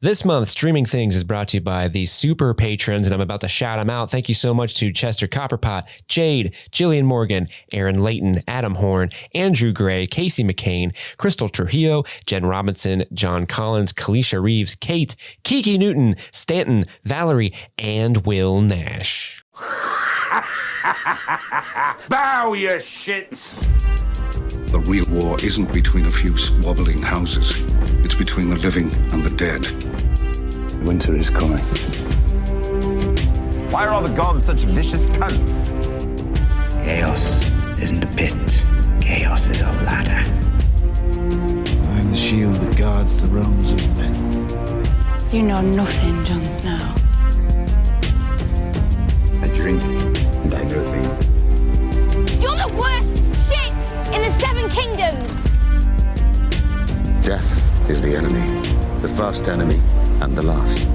This month, Streaming Things is brought to you by the super patrons, and I'm about to shout them out. Thank you so much to Chester Copperpot, Jade, Jillian Morgan, Aaron Layton, Adam Horn, Andrew Gray, Casey McCain, Crystal Trujillo, Jen Robinson, John Collins, Kalisha Reeves, Kate, Kiki Newton, Stanton, Valerie, and Will Nash. Bow, you shits! The real war isn't between a few squabbling houses. It's between the living and the dead. Winter is coming. Why are all the gods such vicious cunts? Chaos isn't a pit. Chaos is a ladder. I'm the shield that guards the realms of men. You know nothing, Jon Snow. I drink and I know things. You're the worst shit in the Seven Kingdoms! Death is the enemy. The first enemy and the last.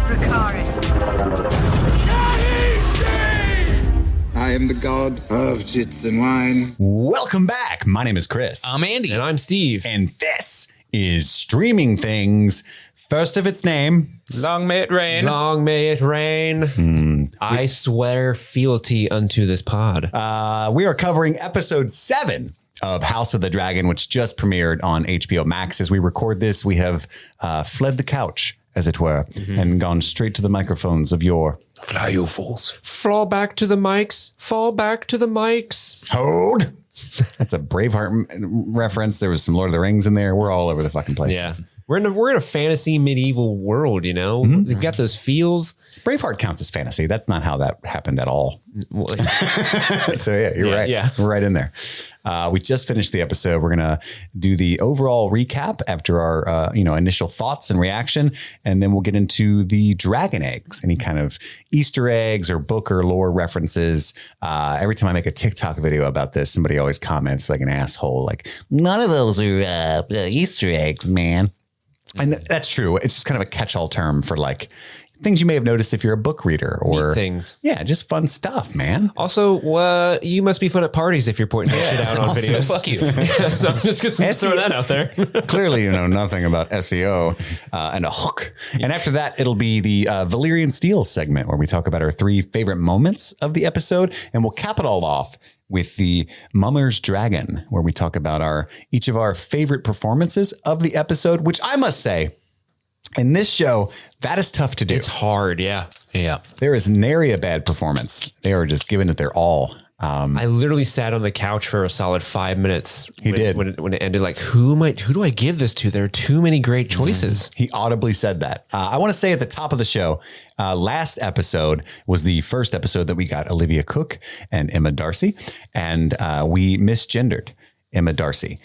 Dracarys. I am the god of jits and wine. Welcome back. My name is Chris. I'm Andy. And I'm Steve. And this is Streaming Things, first of its name. Long may it rain. Long may it rain. I swear fealty unto this pod. We are covering episode 7 of House of the Dragon, which just premiered on HBO Max. As we record this, we have fled the couch, as it were, and gone straight to the microphones of your... Fly, you fools. Fall back to the mics. Fall back to the mics. Hold. That's a Braveheart reference. There was some Lord of the Rings in there. We're all over the fucking place. Yeah. We're in a fantasy medieval world, you know? We've got those feels. Braveheart counts as fantasy. That's not how that happened at all. So yeah, you're right. Yeah. We're right in there. We just finished the episode. We're going to do the overall recap after our, initial thoughts and reaction. And then we'll get into the dragon eggs, any kind of Easter eggs or book or lore references. Every time I make a TikTok video about this, somebody always comments like an asshole, like none of those are Easter eggs, man. And that's true. It's just kind of a catch-all term for like things you may have noticed if you're a book reader or neat things. Yeah, just fun stuff, man. Also, you must be fun at parties if you're pointing that shit out on Also, videos. fuck you. So I'm just going to throw that out there. Clearly, you know nothing about SEO and a hook. And after that, it'll be the Valyrian Steels segment where we talk about our 3 favorite moments of the episode. And we'll cap it all off with the Mummer's Dragon, where we talk about each of our favorite performances of the episode, which I must say, in this show, that is tough to do. It's hard, yeah. Yeah. There is nary a bad performance. They are just giving it their all. I literally sat on the couch for a solid 5 minutes. When it ended. Like, who do I give this to? There are too many great choices. He audibly said that. I want to say at the top of the show, last episode was the first episode that we got Olivia Cook and Emma Darcy, and we misgendered Emma Darcy.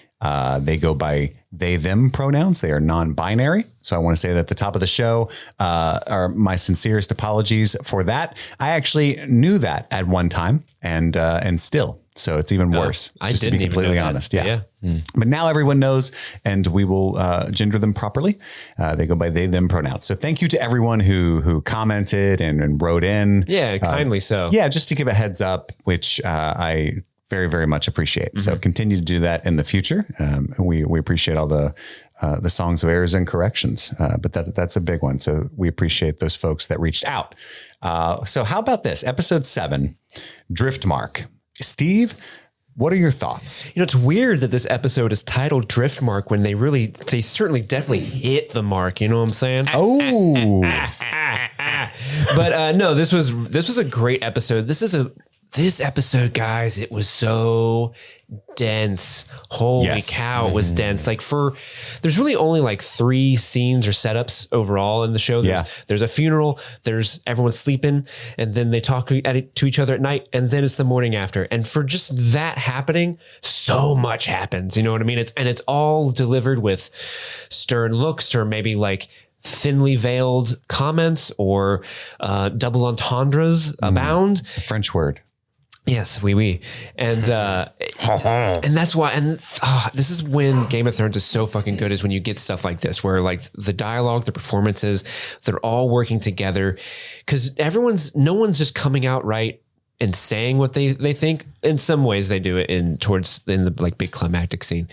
They go by they, them pronouns. They are non-binary. So I want to say that at the top of the show are my sincerest apologies for that. I actually knew that at one time and still. So it's even worse. I just to didn't be completely even know honest. that. Yeah. But now everyone knows, and we will gender them properly. They go by they, them pronouns. So thank you to everyone who commented and wrote in. Yeah, kindly so. Yeah, just to give a heads up, which I very, very much appreciate. So continue to do that in the future. We appreciate all the songs of errors and corrections, but that's a big one. So we appreciate those folks that reached out. So how about this? Episode 7, Driftmark. Steve, what are your thoughts? You know, it's weird that this episode is titled Driftmark when they certainly definitely hit the mark. You know what I'm saying? Oh, but no, this was a great episode. This episode, guys, it was so dense. Holy cow, it was dense. Like there's really only like 3 scenes or setups overall in the show. There's a funeral, there's everyone sleeping, and then they talk to each other at night, and then it's the morning after. And for just that happening, so much happens. You know what I mean? It's all delivered with stern looks or maybe like thinly veiled comments or double entendres abound. a French word. Yes, oui. And that's why, this is when Game of Thrones is so fucking good, is when you get stuff like this, where like the dialogue, the performances, they're all working together, because no one's just coming out right and saying what they think. In some ways they do it in the like big climactic scene,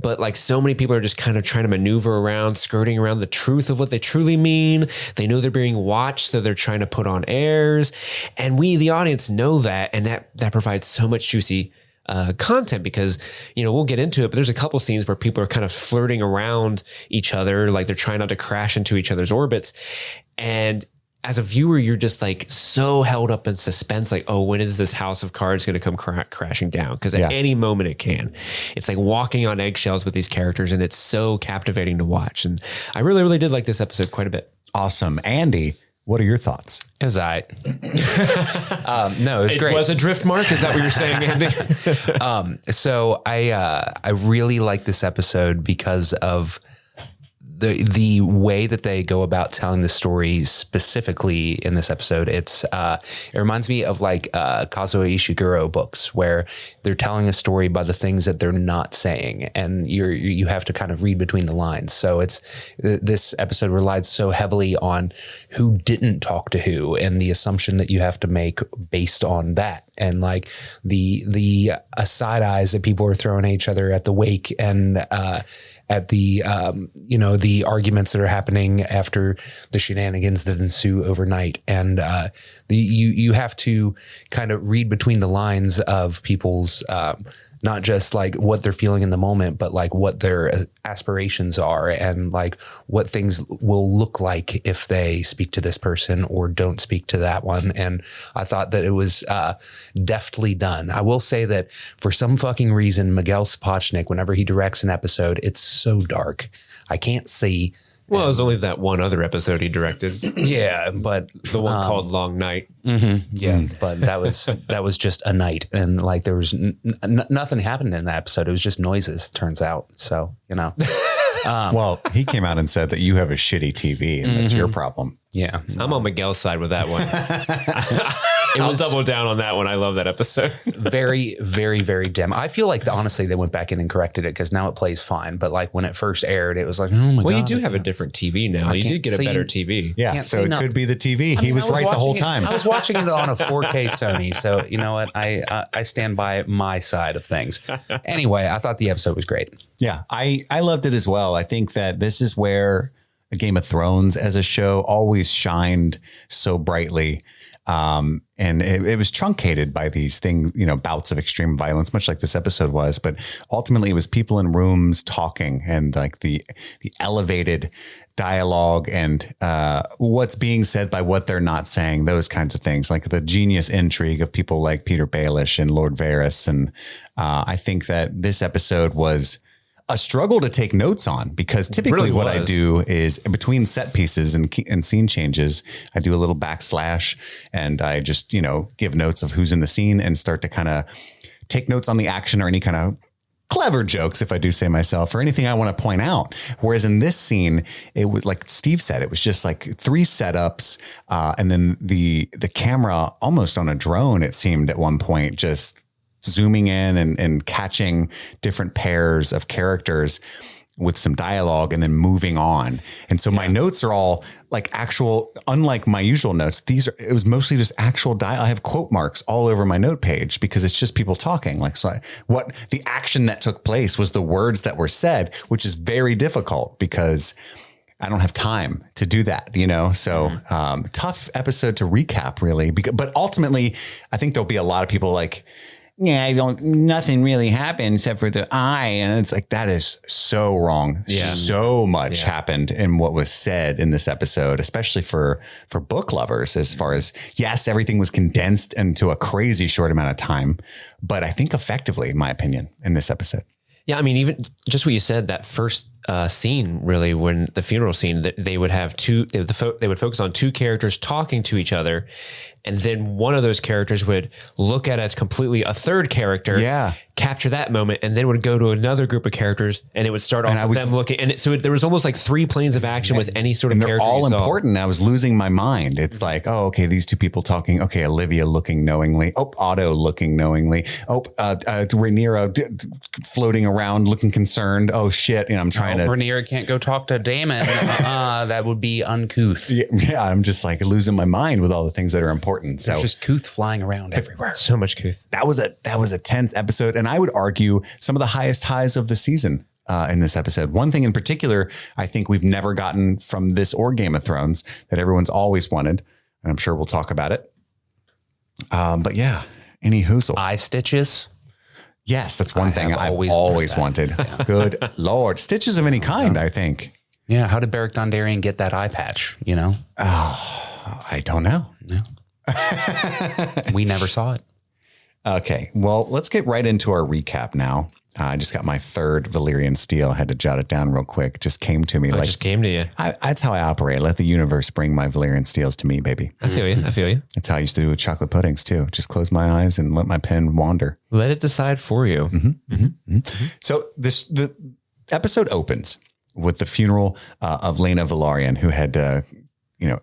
but like so many people are just kind of trying to maneuver around, skirting around the truth of what they truly mean. They know they're being watched, so they're trying to put on airs, and we, the audience, know that, and that provides so much juicy content, because, you know, we'll get into it, but there's a couple scenes where people are kind of flirting around each other, like they're trying not to crash into each other's orbits. And as a viewer, you're just like so held up in suspense, like, oh, when is this house of cards going to come crashing down? Because at any moment it can. It's like walking on eggshells with these characters, and it's so captivating to watch. And I really, really did like this episode quite a bit. Awesome. Andy, what are your thoughts? It was all right. No, it was great. It was a Driftmark? Is that what you're saying, Andy? So I really like this episode because of the way that they go about telling the story specifically in this episode. It reminds me of like Kazuo Ishiguro books, where they're telling a story by the things that they're not saying, and you have to kind of read between the lines. So this episode relies so heavily on who didn't talk to who, and the assumption that you have to make based on that. And like the side eyes that people are throwing at each other at the wake, and at the the arguments that are happening after the shenanigans that ensue overnight. And you have to kind of read between the lines of people's not just like what they're feeling in the moment, but like what their aspirations are, and like what things will look like if they speak to this person or don't speak to that one. And I thought that it was deftly done. I will say that for some fucking reason, Miguel Sapochnik, whenever he directs an episode, it's so dark. I can't see. Well, there's only that one other episode he directed. Yeah, but the one called Long Night. Mm-hmm, yeah, but that was just a night, and like there was nothing happened in that episode. It was just noises, turns out. So, you know. Well, he came out and said that you have a shitty TV, and that's your problem. Yeah, I'm on Miguel's side with that one. I'll double down on that one. I love that episode. Very, very, very dim. I feel like honestly they went back in and corrected it, because now it plays fine. But like when it first aired, it was like, oh my god. Well, you do have a different TV now. You did get a better TV. Yeah, so it could be the TV. He was right the whole time. I was watching it on a 4K Sony, so you know what? I stand by my side of things. Anyway, I thought the episode was great. Yeah, I loved it as well. I think that this is where Game of Thrones as a show always shined so brightly. And it was truncated by these things, you know, bouts of extreme violence, much like this episode was. But ultimately, it was people in rooms talking, and like the elevated dialogue, and what's being said by what they're not saying, those kinds of things, like the genius intrigue of people like Peter Baelish and Lord Varys. And I think that this episode was a struggle to take notes on, because typically really what I do is between set pieces and scene changes, I do a little backslash, and I just, you know, give notes of who's in the scene and start to kind of take notes on the action or any kind of clever jokes, if I do say myself, or anything I want to point out. Whereas in this scene, it was like Steve said, it was just like 3 setups. And then the camera almost on a drone, it seemed at one point, just zooming in and catching different pairs of characters with some dialogue and then moving on. And so my notes are all like actual, unlike my usual notes, it was mostly just actual dialogue. I have quote marks all over my note page because it's just people talking. Like, so what the action that took place was the words that were said, which is very difficult because I don't have time to do that, you know? So tough episode to recap, really. But ultimately, I think there'll be a lot of people like, yeah, nothing really happened except for the eye. And it's like, that is so wrong. Yeah. So much happened in what was said in this episode, especially for book lovers, as far as, yes, everything was condensed into a crazy short amount of time, but I think effectively, in my opinion, in this episode. Yeah. I mean, even just what you said, that first scene, really, when the funeral scene, that they would have they would focus on 2 characters talking to each other. And then one of those characters would look at it completely a third character, capture that moment, and then would go to another group of characters, and it would start off with them looking. And so there was almost like 3 planes of action with any sort of character. They're all important. I was losing my mind. It's like, oh, okay, these 2 people talking. Okay, Olivia looking knowingly. Oh, Otto looking knowingly. Oh, Rhaenyra floating around looking concerned. Oh shit, I'm trying trying to. Rhaenyra can't go talk to Daemon. That would be uncouth. Yeah, I'm just like losing my mind with all the things that are important. So there's just couth flying around everywhere. So much couth. That was a tense episode, and I would argue some of the highest highs of the season in this episode. One thing in particular, I think we've never gotten from this or Game of Thrones that everyone's always wanted, and I'm sure we'll talk about it. But yeah, any hoozle. Eye stitches. Yes, that's one thing I've always wanted. Good Lord. Stitches of any kind, I think. Yeah. How did Beric Dondarrion get that eye patch? You know? I don't know. No. We never saw it. Okay. Well, let's get right into our recap now. I just got my third Valyrian Steel. I had to jot it down real quick. Just came to me. Just came to you. That's how I operate. Let the universe bring my Valyrian Steels to me, baby. I feel you. I feel you. That's how I used to do with chocolate puddings too. Just close my eyes and let my pen wander. Let it decide for you. So the episode opens with the funeral of Laena Velaryon, who had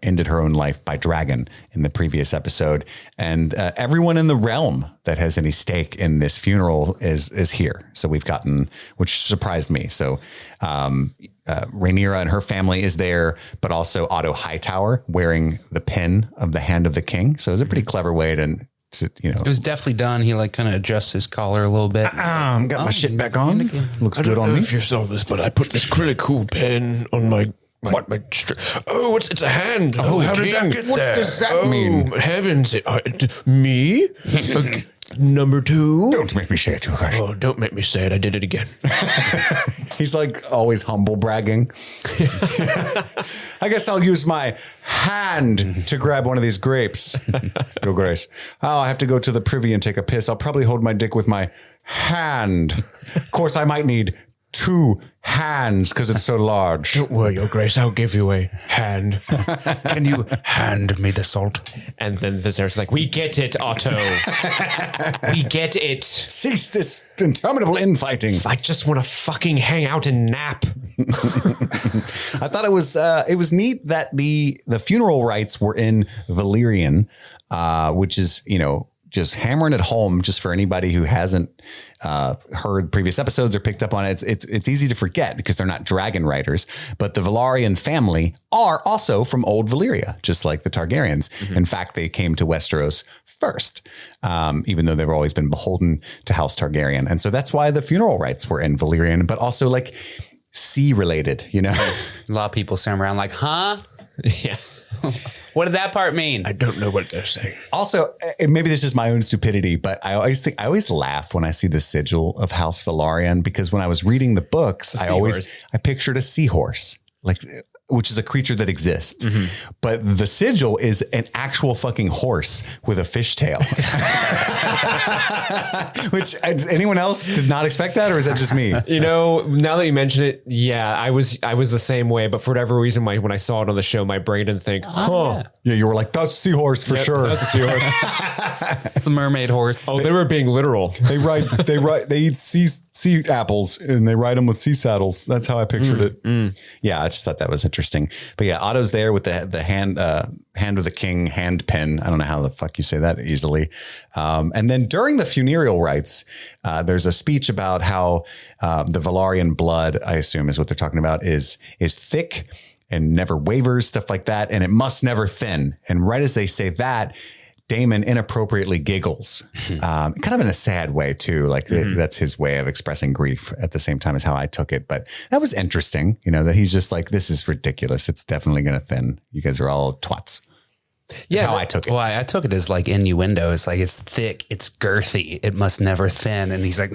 ended her own life by dragon in the previous episode. And everyone in the realm that has any stake in this funeral is here. So we've gotten, which surprised me. So Rhaenyra and her family is there, but also Otto Hightower wearing the pin of the Hand of the King. So it was a pretty clever way to it was definitely done. He like kind of adjusts his collar a little bit. Got my shit back on. Looks good on me. If you saw this, but I put this really cool pen on my it's a hand. Oh, how did that get there? What does that mean? Heavens. Me? Number 2? Don't make me say it too much. Oh, don't make me say it. I did it again. He's like always humble bragging. I guess I'll use my hand to grab one of these grapes. Your Grace. Oh, I have to go to the privy and take a piss. I'll probably hold my dick with my hand. Of course, I might need 2 hands because it's so large. Don't worry, Your Grace. I'll give you a hand. Can you hand me the salt? And then Viserys like, we get it, Otto. We get it. Cease this interminable infighting. I just want to fucking hang out and nap. I thought it was neat that the funeral rites were in Valyrian, which is, just hammering it home just for anybody who hasn't heard previous episodes or picked up on it. It's easy to forget because they're not dragon riders, but the Velaryon family are also from old Valyria, just like the Targaryens. In fact, they came to Westeros first, even though they've always been beholden to House Targaryen. And so that's why the funeral rites were in Valyrian, but also like sea related, A lot of people stand around like, huh? Yeah. What did that part mean? I don't know what they're saying. Also, and maybe this is my own stupidity, but I always laugh when I see the sigil of House Velaryon, because when I was reading the books, I pictured a seahorse, which is a creature that exists. But the sigil is an actual fucking horse with a fishtail. Which, anyone else did not expect that, or is that just me? Now that you mention it, yeah, I was the same way, but for whatever reason, when I saw it on the show, my brain didn't think, Yeah, you were like, that's a seahorse for sure. That's a seahorse. It's a mermaid horse. Oh, they were being literal. They eat sea apples and they ride them with sea saddles. That's how I pictured it. Yeah, I just thought that was interesting. But yeah, Otto's there with the hand of the king hand pin. I don't know how the fuck you say that easily. And then during the funereal rites, there's a speech about how the Velaryon blood, I assume is what they're talking about, is thick and never wavers, stuff like that. And it must never thin. And right as they say that, Daemon inappropriately giggles, kind of in a sad way too. Like that's his way of expressing grief at the same time as how I took it. But that was interesting, that he's just like, this is ridiculous. It's definitely going to thin. You guys are all twats. That's how I took it. Well, I took it as like innuendo. It's like, it's thick, it's girthy, it must never thin. And he's like,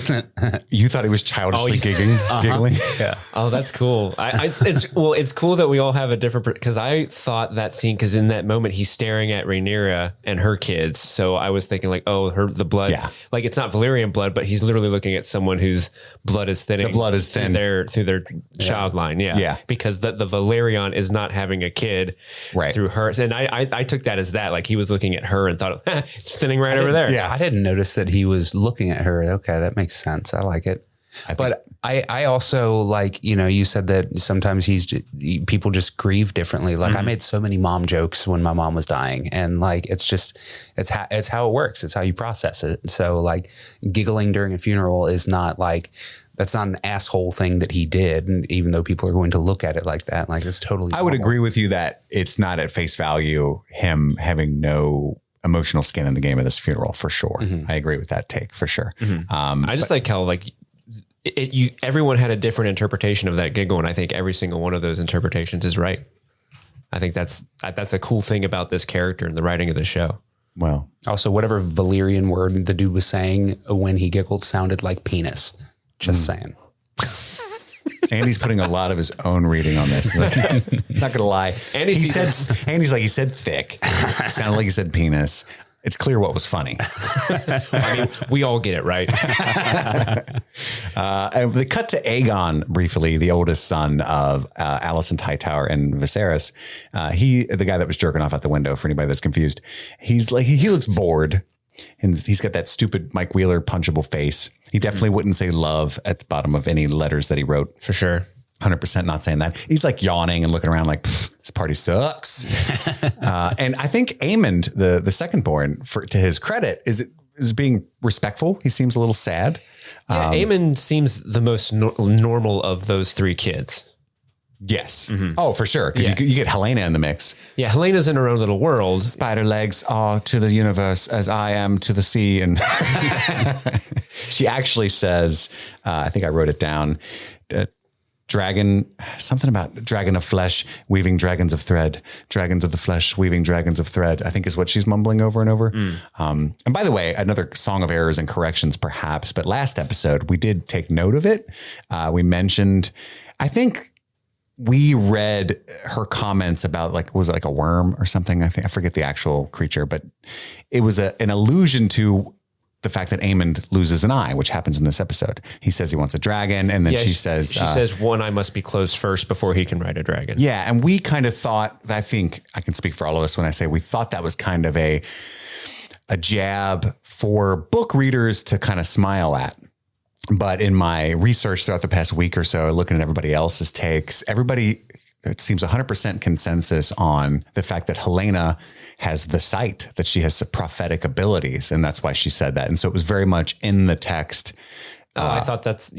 you thought he was childishly giggling? Yeah. Oh, that's cool. It's cool that we all have a different, because I thought that scene, because in that moment he's staring at Rhaenyra and her kids. So I was thinking like, the blood, like it's not Valyrian blood, but he's literally looking at someone whose blood is thinning. The blood is thin through their child line. Yeah. Because the Valyrian is not having a kid through her. And I took that as that, like he was looking at her and thought, it's thinning right over there. Yeah. I didn't notice that he was looking at her. Okay. That makes sense. I like it. But I also like, you said that sometimes people just grieve differently. Like I made so many mom jokes when my mom was dying, and like, it's how it works. It's how you process it. So like giggling during a funeral is not like, That's not an asshole thing that he did. And even though people are going to look at it like that, like it's totally. I would agree with you that it's not at face value him having no emotional skin in the game of this funeral for sure. I agree with that take for sure. I just like how like everyone had a different interpretation of that giggle, and I think every single one of those interpretations is right. I think that's a cool thing about this character and the writing of the show. Well, also whatever Valyrian word the dude was saying when he giggled sounded like penis. Just saying. Andy's putting a lot of his own reading on this. Not gonna lie. Andy's like he said thick. It sounded like he said penis. It's clear what was funny. I mean, we all get it, right? And they cut to Aegon briefly, the oldest son of Alicent Hightower and Viserys. The guy that was jerking off out the window, for anybody that's confused. He's like, he looks bored. And he's got that stupid Mike Wheeler punchable face. He definitely wouldn't say love at the bottom of any letters that he wrote. For sure. 100% not saying that. He's like yawning and looking around like, this party sucks. And I think Aemond, the second born, to his credit, is being respectful. He seems a little sad. Yeah, Aemond seems the most normal of those three kids. Yes. Oh, for sure. Because you get Helena in the mix. Yeah, Helena's in her own little world. Spider legs are to the universe as I am to the sea. And she actually says, I think I wrote it down, dragon, something about dragon of flesh, weaving dragons of thread, dragons of the flesh, weaving dragons of thread, I think is what she's mumbling over and over. And by the way, another song of errors and corrections, perhaps, but last episode, we did take note of it. We mentioned, I think we read her comments about was it like a worm or something? I forget the actual creature, but it was an allusion to the fact that Aemond loses an eye, which happens in this episode. He says he wants a dragon, and then she says one eye must be closed first before he can ride a dragon. Yeah, and we kind of thought, I think I can speak for all of us when I say we thought that was kind of a jab for book readers to kind of smile at. But in my research throughout the past week or so, looking at everybody else's takes, it seems 100% consensus on the fact that Helena has the sight, that she has prophetic abilities. And that's why she said that. And so it was very much in the text. I thought that's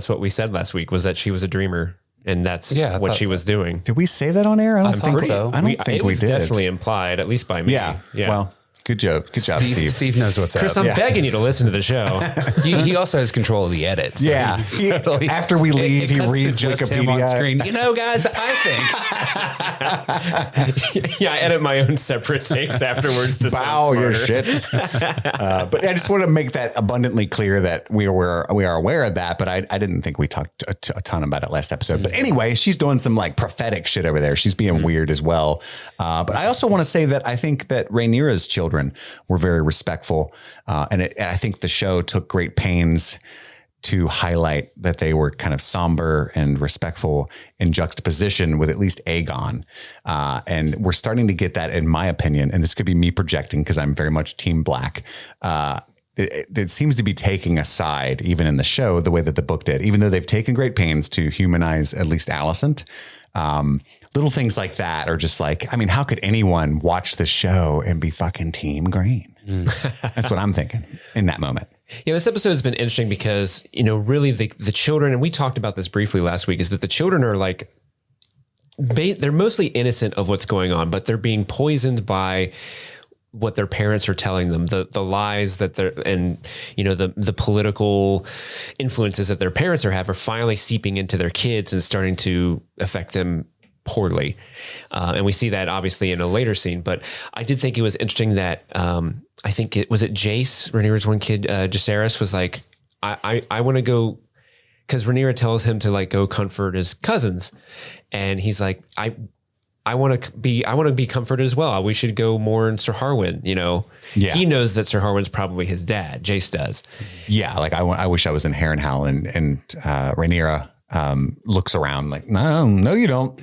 what we said last week, was that she was a dreamer. And that's what she was doing. Did we say that on air? I don't think so. I don't think we did. It was definitely implied, at least by me. Yeah. Well, good job. Good job, Steve. Steve knows what's Chris, up. I'm begging you to listen to the show. He also has control of the edits. Yeah. After we leave, he reads Wikipedia. On screen. Guys, I think. I edit my own separate takes afterwards to bow your shits. But I just want to make that abundantly clear that we are aware of that. But I didn't think we talked a ton about it last episode. But anyway, she's doing some prophetic shit over there. She's being weird as well. But I also want to say that I think that Rhaenyra's children were very respectful. And I think the show took great pains to highlight that they were kind of somber and respectful in juxtaposition with at least Aegon. And we're starting to get that, in my opinion, and this could be me projecting because I'm very much Team Black. It seems to be taking a side, even in the show, the way that the book did, even though they've taken great pains to humanize at least Alicent. Little things like that are just how could anyone watch the show and be fucking Team Green? That's what I'm thinking in that moment. Yeah, this episode has been interesting because, really the children, and we talked about this briefly last week, is that the children are they're mostly innocent of what's going on, but they're being poisoned by what their parents are telling them, the lies that the political influences that their parents are finally seeping into their kids and starting to affect them poorly. And we see that obviously in a later scene, but I did think it was interesting that, I think was Jace, Rhaenyra's one kid, Jacaerys was like, I want to go, because Rhaenyra tells him to go comfort his cousins. And he's like, I want to be comforted as well. We should go more in Sir Harwin, He knows that Sir Harwin's probably his dad. Jace does. Yeah. I wish I was in Harrenhal and Rhaenyra looks around like, no, you don't.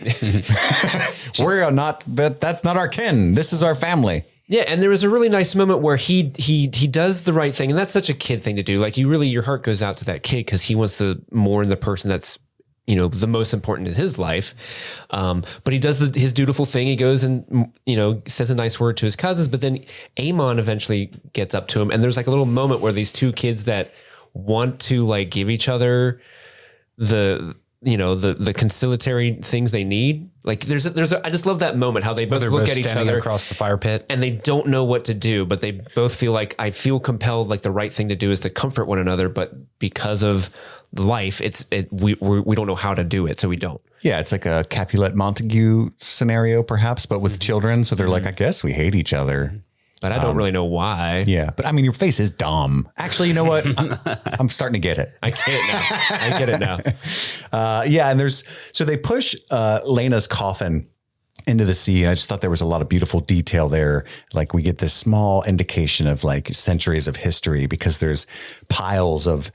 We're not, that's not our kin. This is our family. Yeah. And there was a really nice moment where he does the right thing. And that's such a kid thing to do. Your heart goes out to that kid because he wants to mourn the person that's, the most important in his life. But he does his dutiful thing. He goes and, says a nice word to his cousins, but then Aemon eventually gets up to him. And there's a little moment where these two kids that want to like give each other the conciliatory things they need. Like I just love that moment how they both look at each other across the fire pit and they don't know what to do, but they both feel like I feel compelled, like the right thing to do is to comfort one another. But because of life, we don't know how to do it. So we don't. Yeah. It's like a Capulet Montague scenario perhaps, but with children. So they're like, I guess we hate each other. But I don't really know why. Yeah. But I mean, your face is dumb. Actually, you know what? I'm starting to get it. I get it now. Yeah. And so they push Lena's coffin into the sea. I just thought there was a lot of beautiful detail there. Like we get this small indication of like centuries of history because there's piles of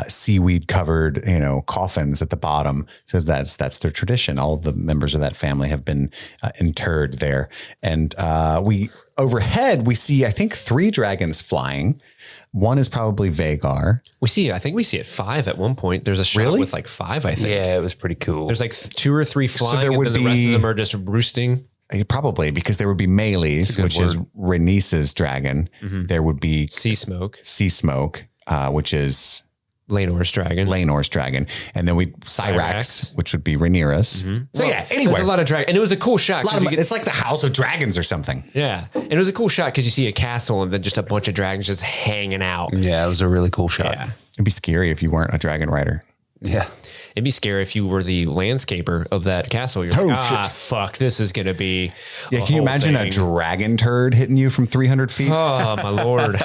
seaweed covered, coffins at the bottom. So that's their tradition. All of the members of that family have been interred there. And overhead, we see, I think 3 dragons flying. One is probably Vagar. I think we see it 5 at one point. There's a shot with like 5, I think. Yeah, it was pretty cool. There's like 2 or 3 flying, there would and then the rest of them are just roosting. Probably because there would be Meles, which is Rhaenys's dragon. Mm-hmm. There would be Sea Smoke, which is Laenor's dragon. And then Cyrax, which would be Rhaenyra's. Mm-hmm. So anyway. There's a lot of dragon. And it was a cool shot. It's like the House of Dragons or something. Yeah. And it was a cool shot because you see a castle and then just a bunch of dragons just hanging out. Yeah, it was a really cool shot. Yeah. It'd be scary if you weren't a dragon rider. Yeah. It'd be scary if you were the landscaper of that castle. You're like, fuck, this is going to be. Yeah, can you imagine a dragon turd hitting you from 300 feet? Oh, my Lord.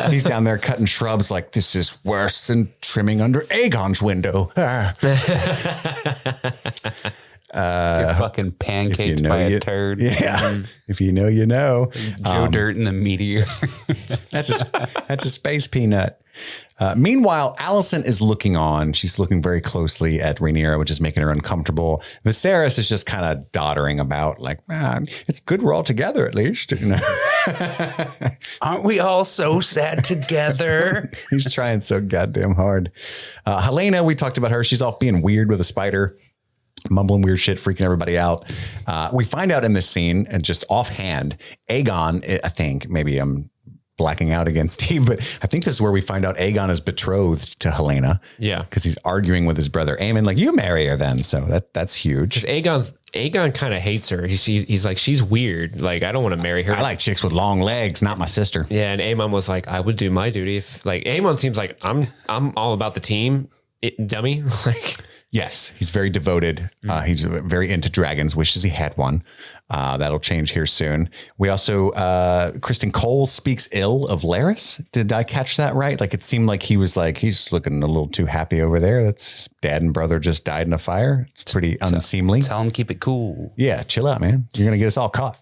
He's down there cutting shrubs like, this is worse than trimming under Aegon's window. Get fucking pancaked by a turd. Yeah. If you know, you know. Joe Dirt and the Meteor. That's a space peanut. Meanwhile, Alicent is looking on. She's looking very closely at Rhaenyra, which is making her uncomfortable. Viserys is just kind of doddering about like, man, it's good we're all together at least. Aren't we all so sad together? He's trying so goddamn hard. Helena, we talked about her. She's off being weird with a spider. Mumbling weird shit, freaking everybody out. We find out in this scene, and just offhand, Aegon, I think, maybe I'm blacking out again, Steve, but I think this is where we find out Aegon is betrothed to Helena. Yeah. Because he's arguing with his brother Aemon, like, you marry her then. So that's huge. Aegon kind of hates her. He's like, she's weird. Like, I don't want to marry her. I like chicks with long legs, not my sister. Yeah. And Aemon was like, I would do my duty if, like, Aemon seems like I'm all about the team. Dummy. Like, yes, he's very devoted. He's very into dragons, wishes he had one. That'll change here soon. We also, Kristen Cole speaks ill of Larys. Did I catch that right? Like, it seemed like he was like, he's looking a little too happy over there. That's his dad and brother just died in a fire. It's pretty unseemly. Tell him keep it cool. Yeah, chill out, man. You're going to get us all caught.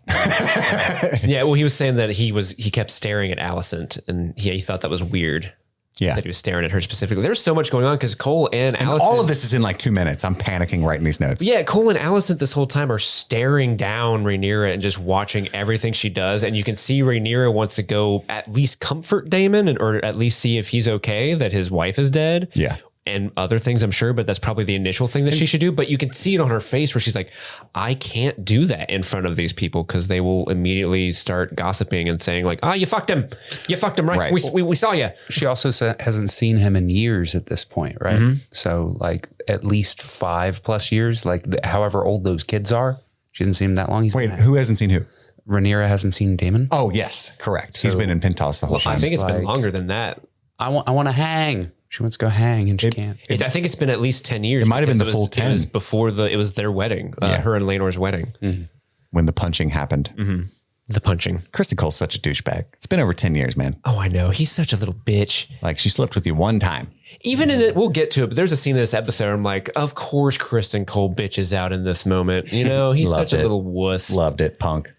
Yeah, well, he was saying that he kept staring at Alicent and he thought that was weird. Yeah. That he was staring at her specifically. There's so much going on because Cole and Alicent. All of this is in like 2 minutes. I'm panicking writing these notes. Yeah, Cole and Alicent this whole time are staring down Rhaenyra and just watching everything she does. And you can see Rhaenyra wants to go at least comfort Daemon or at least see if he's okay that his wife is dead. Yeah. And other things, I'm sure, but that's probably the initial thing that she should do. But you can see it on her face where she's like, I can't do that in front of these people because they will immediately start gossiping and saying like, you fucked him. You fucked him, right? We saw you. She also hasn't seen him in years at this point, right? Mm-hmm. So like at least 5+ years, like however old those kids are. She hasn't seen him that long. Wait, who hasn't seen who? Rhaenyra hasn't seen Daemon. Oh, yes, correct. So, he's been in Pentos the whole time. I think it's been longer than that. I want to hang. She wants to go hang and she can't. I think it's been at least 10 years. It might have been the full 10. It was before it was their wedding, her and Laenor's wedding. Mm-hmm. When the punching happened. Mm-hmm. The punching. Kristen Cole's such a douchebag. It's been over 10 years, man. Oh, I know. He's such a little bitch. Like she slept with you one time. Even in it, we'll get to it, but there's a scene in this episode. I'm like, of course, Kristen Cole bitches out in this moment. You know, he's such a little wuss. Loved it, punk.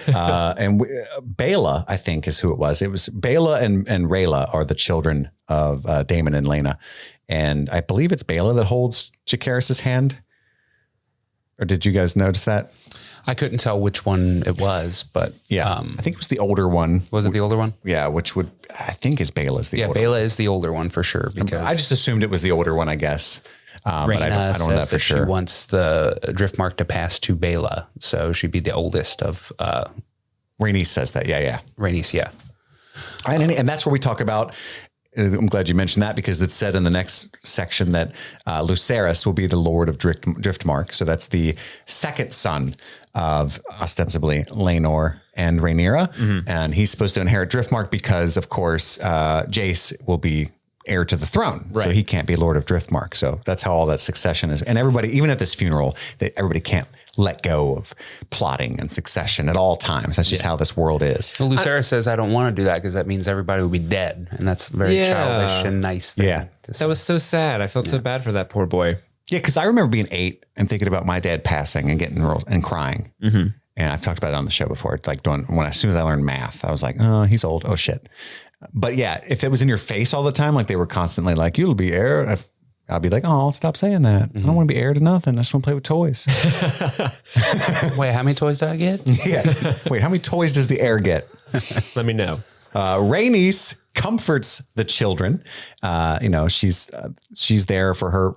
And Baela, I think, is who it was. It was Baela and Rayla are the children of Daemon and Laena. And I believe it's Baela that holds Jacaerys' hand. Or did you guys notice that? I couldn't tell which one it was, but yeah, I think it was the older one. Was it the older one? Yeah, which I think is Baela's the older Baela one. is the older one for sure. Because I just assumed it was the older one, I guess. But I don't know that for sure. She wants the Driftmark to pass to Baela, so she'd be the oldest of. Rhaenys says that, yeah. Rhaenys, yeah. And that's where we talk about I'm glad you mentioned that because it's said in the next section that Lucerys will be the Lord of Driftmark. So that's the second son of ostensibly Laenor and Rhaenyra. And he's supposed to inherit Driftmark because, of course, Jace will be heir to the throne. Right. So he can't be Lord of Driftmark. So that's how all that succession is. And everybody, even at this funeral, everybody can't let go of plotting and succession at all times. That's just how this world is. Well, Lucerys says, I don't want to do that because that means everybody will be dead. And that's very childish and nice thing. Yeah. That was so sad. I felt so bad for that poor boy. Yeah, because I remember being 8 and thinking about my dad passing and getting and crying. And I've talked about it on the show before. It's like as soon as I learned math, I was like, oh, he's old. Oh, shit. But yeah, if it was in your face all the time, like they were constantly like, you'll be heir. I'll be like, oh, stop saying that. I don't want to be heir to nothing. I just want to play with toys. Wait, how many toys do I get? Yeah. Wait, how many toys does the heir get? Let me know. Rhaenys comforts the children. She's there for her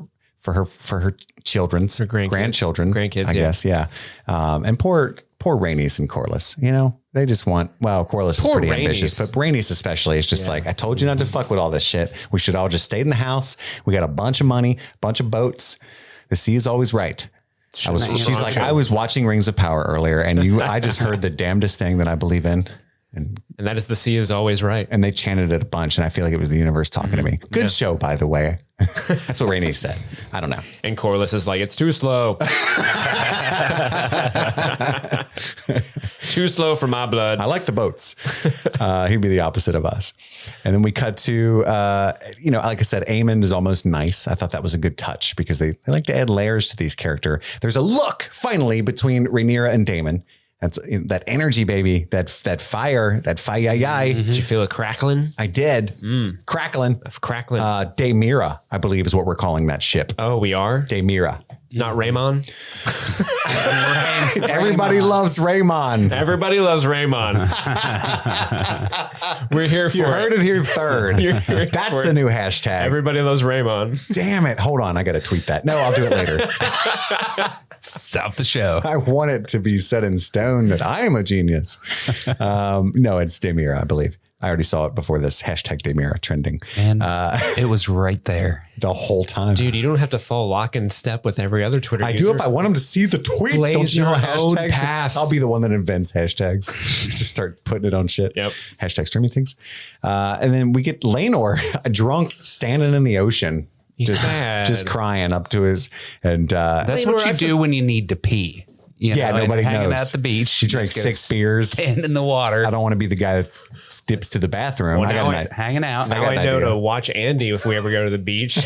children's grandchildren, grandkids, I guess. Yeah. And poor Rhaenys and Corlys, they just want, Corlys is pretty ambitious, but Rhaenys especially is just like, I told you not to fuck with all this shit. We should all just stay in the house. We got a bunch of money, bunch of boats. The sea is always right. She's like, I was watching Rings of Power earlier and I just heard the damnedest thing that I believe in. And that is the sea is always right. And they chanted it a bunch. And I feel like it was the universe talking to me. Good show, by the way. That's what Rhaenys said. I don't know. And Corlys is like, it's too slow. Too slow for my blood. I like the boats. He'd be the opposite of us. And then we cut to, like I said, Aemond is almost nice. I thought that was a good touch because they like to add layers to these characters. There's a look finally between Rhaenyra and Daemon. That's that energy, baby. That fire. Did you feel a crackling? I did. Crackling. Daemira, I believe, is what we're calling that ship. Oh, we are? Daemira. Not Raymond? Everybody loves Raymond. Everybody loves Raymond. We're here for it. You heard it here third. That's the new hashtag. Everybody loves Raymond. Damn it. Hold on. I got to tweet that. No, I'll do it later. Stop the show. I want it to be set in stone that I am a genius. No, it's Daemira, I believe. I already saw it before this hashtag Daemira trending. And it was right there. The whole time. Dude, you don't have to fall lock and step with every other Twitter user. I do if I want them to see the tweets. Blaze don't you know your hashtags? path. I'll be the one that invents hashtags. Just start putting it on shit. Yep. Hashtag streaming things. And then we get Laenor, a drunk, standing in the ocean. Just crying up to his. And that's what you do when you need to pee. Nobody hanging knows. At the beach. She drank 6 beers. Stand in the water. I don't want to be the guy that skips to the bathroom. Well, hanging out. Now I know to watch Andy if we ever go to the beach.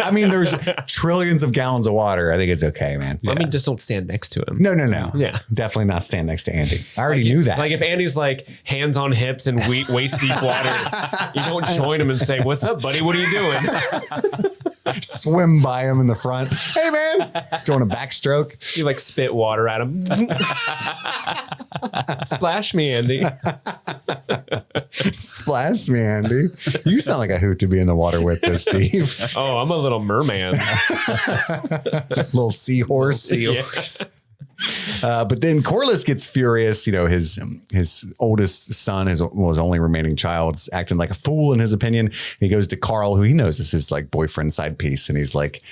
I mean, there's trillions of gallons of water. I think it's okay, man. I mean, just don't stand next to him. No. Yeah. Definitely not stand next to Andy. I already knew that. Like if Andy's like hands on hips and waist deep water, you don't join him and say, "What's up, buddy? What are you doing?" Swim by him in the front. Hey, man. Doing a backstroke. You like spit water at him. Splash me, Andy. Splash me, Andy. You sound like a hoot to be in the water with, though, Steve. Oh, I'm a little merman. Little seahorse. But then Corlys gets furious. His oldest son, his only remaining child, is acting like a fool in his opinion. He goes to Carl, who he knows is his like boyfriend side piece, and he's like,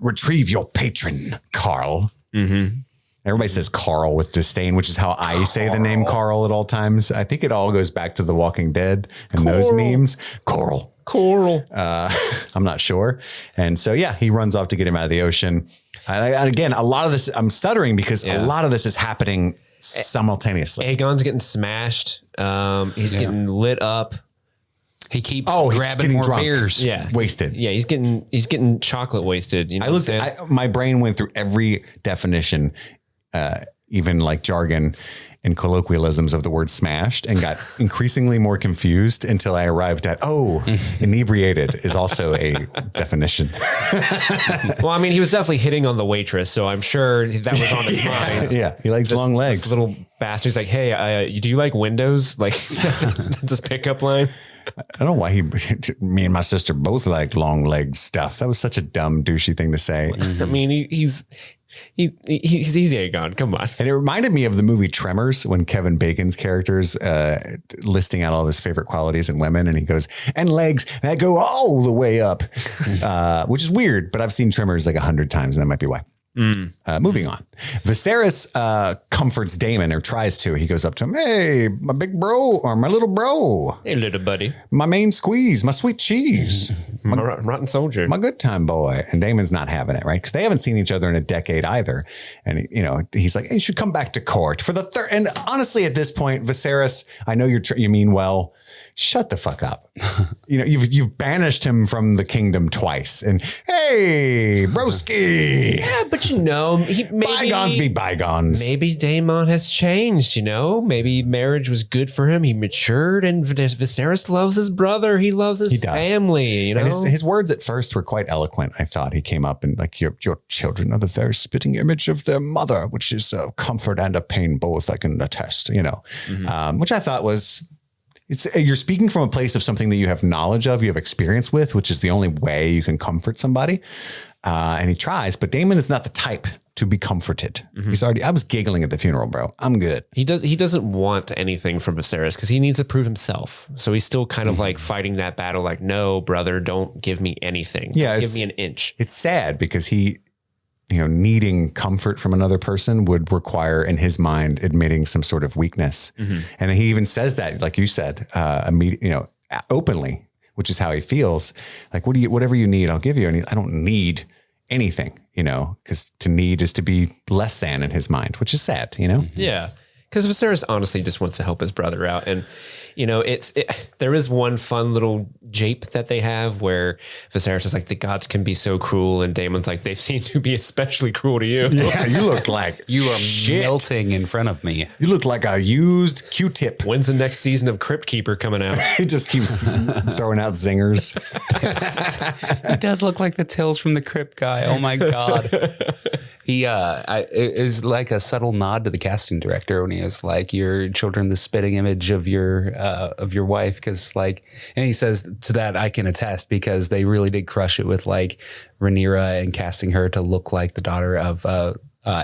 "Retrieve your patron, Carl." Mm-hmm. Everybody says Carl with disdain, which is how I say the name Carl at all times. I think it all goes back to The Walking Dead and those memes. Coral. I'm not sure. And so, he runs off to get him out of the ocean. And again, a lot of this, I'm stuttering because a lot of this is happening simultaneously. Aegon's getting smashed. He's getting lit up. He keeps grabbing more drunk. beers. Yeah. Wasted. Yeah. He's getting chocolate wasted. You know my brain went through every definition, even like jargon and colloquialisms of the word smashed, and got increasingly more confused until I arrived at, inebriated is also a definition. Well, I mean, he was definitely hitting on the waitress, so I'm sure that was on his mind. Yeah, he likes long legs. This little bastard's like, hey, do you like windows? Like, this pickup line. I don't know why me and my sister both like long leg stuff. That was such a dumb, douchey thing to say. I mean, He's Aegon. Come on. And it reminded me of the movie Tremors when Kevin Bacon's character's listing out all of his favorite qualities in women. And he goes, and legs that go all the way up, which is weird. But I've seen Tremors like 100 times, and that might be why. Moving on. Viserys comforts Daemon, or tries to. He goes up to him. Hey, my big bro, or my little bro. Hey, little buddy. My main squeeze, my sweet cheese. My rotten soldier. My good time boy. And Daemon's not having it, right? Because they haven't seen each other in a decade either. And, he's like, hey, you should come back to court for the third. And honestly, at this point, Viserys, I know you mean well. Shut the fuck up. You've banished him from the kingdom twice. And hey, broski. Yeah, but bygones be bygones. Maybe Daemon has changed, Maybe marriage was good for him. He matured, and Viserys loves his brother. He loves his family, And his words at first were quite eloquent. I thought he came up and like, your children are the very spitting image of their mother, which is a comfort and a pain both, I can attest, which I thought was... you're speaking from a place of something that you have knowledge of, you have experience with, which is the only way you can comfort somebody. And he tries, but Daemon is not the type to be comforted. I was giggling at the funeral, bro. I'm good. He doesn't want anything from Viserys because he needs to prove himself. So he's still kind of like fighting that battle. Like, no, brother, don't give me anything. Yeah, give me an inch. It's sad because he, needing comfort from another person would require, in his mind, admitting some sort of weakness. And he even says that, like you said, openly, which is how he feels. Like, whatever you need, I'll give you. And I don't need anything, because to need is to be less than in his mind, which is sad, Yeah. Because Viserys honestly just wants to help his brother out. And, there is one fun little jape that they have where Viserys is like, the gods can be so cruel. And Daemon's like, they've seemed to be especially cruel to you. Yeah, you look like you are melting in front of me. You look like a used Q-tip. When's the next season of Crypt Keeper coming out? He just keeps throwing out zingers. He does look like the Tales from the Crypt guy. Oh my God. He it is like a subtle nod to the casting director when he was like, your children, the spitting image of your wife. Because and he says to that, I can attest, because they really did crush it with like Rhaenyra and casting her to look like the daughter of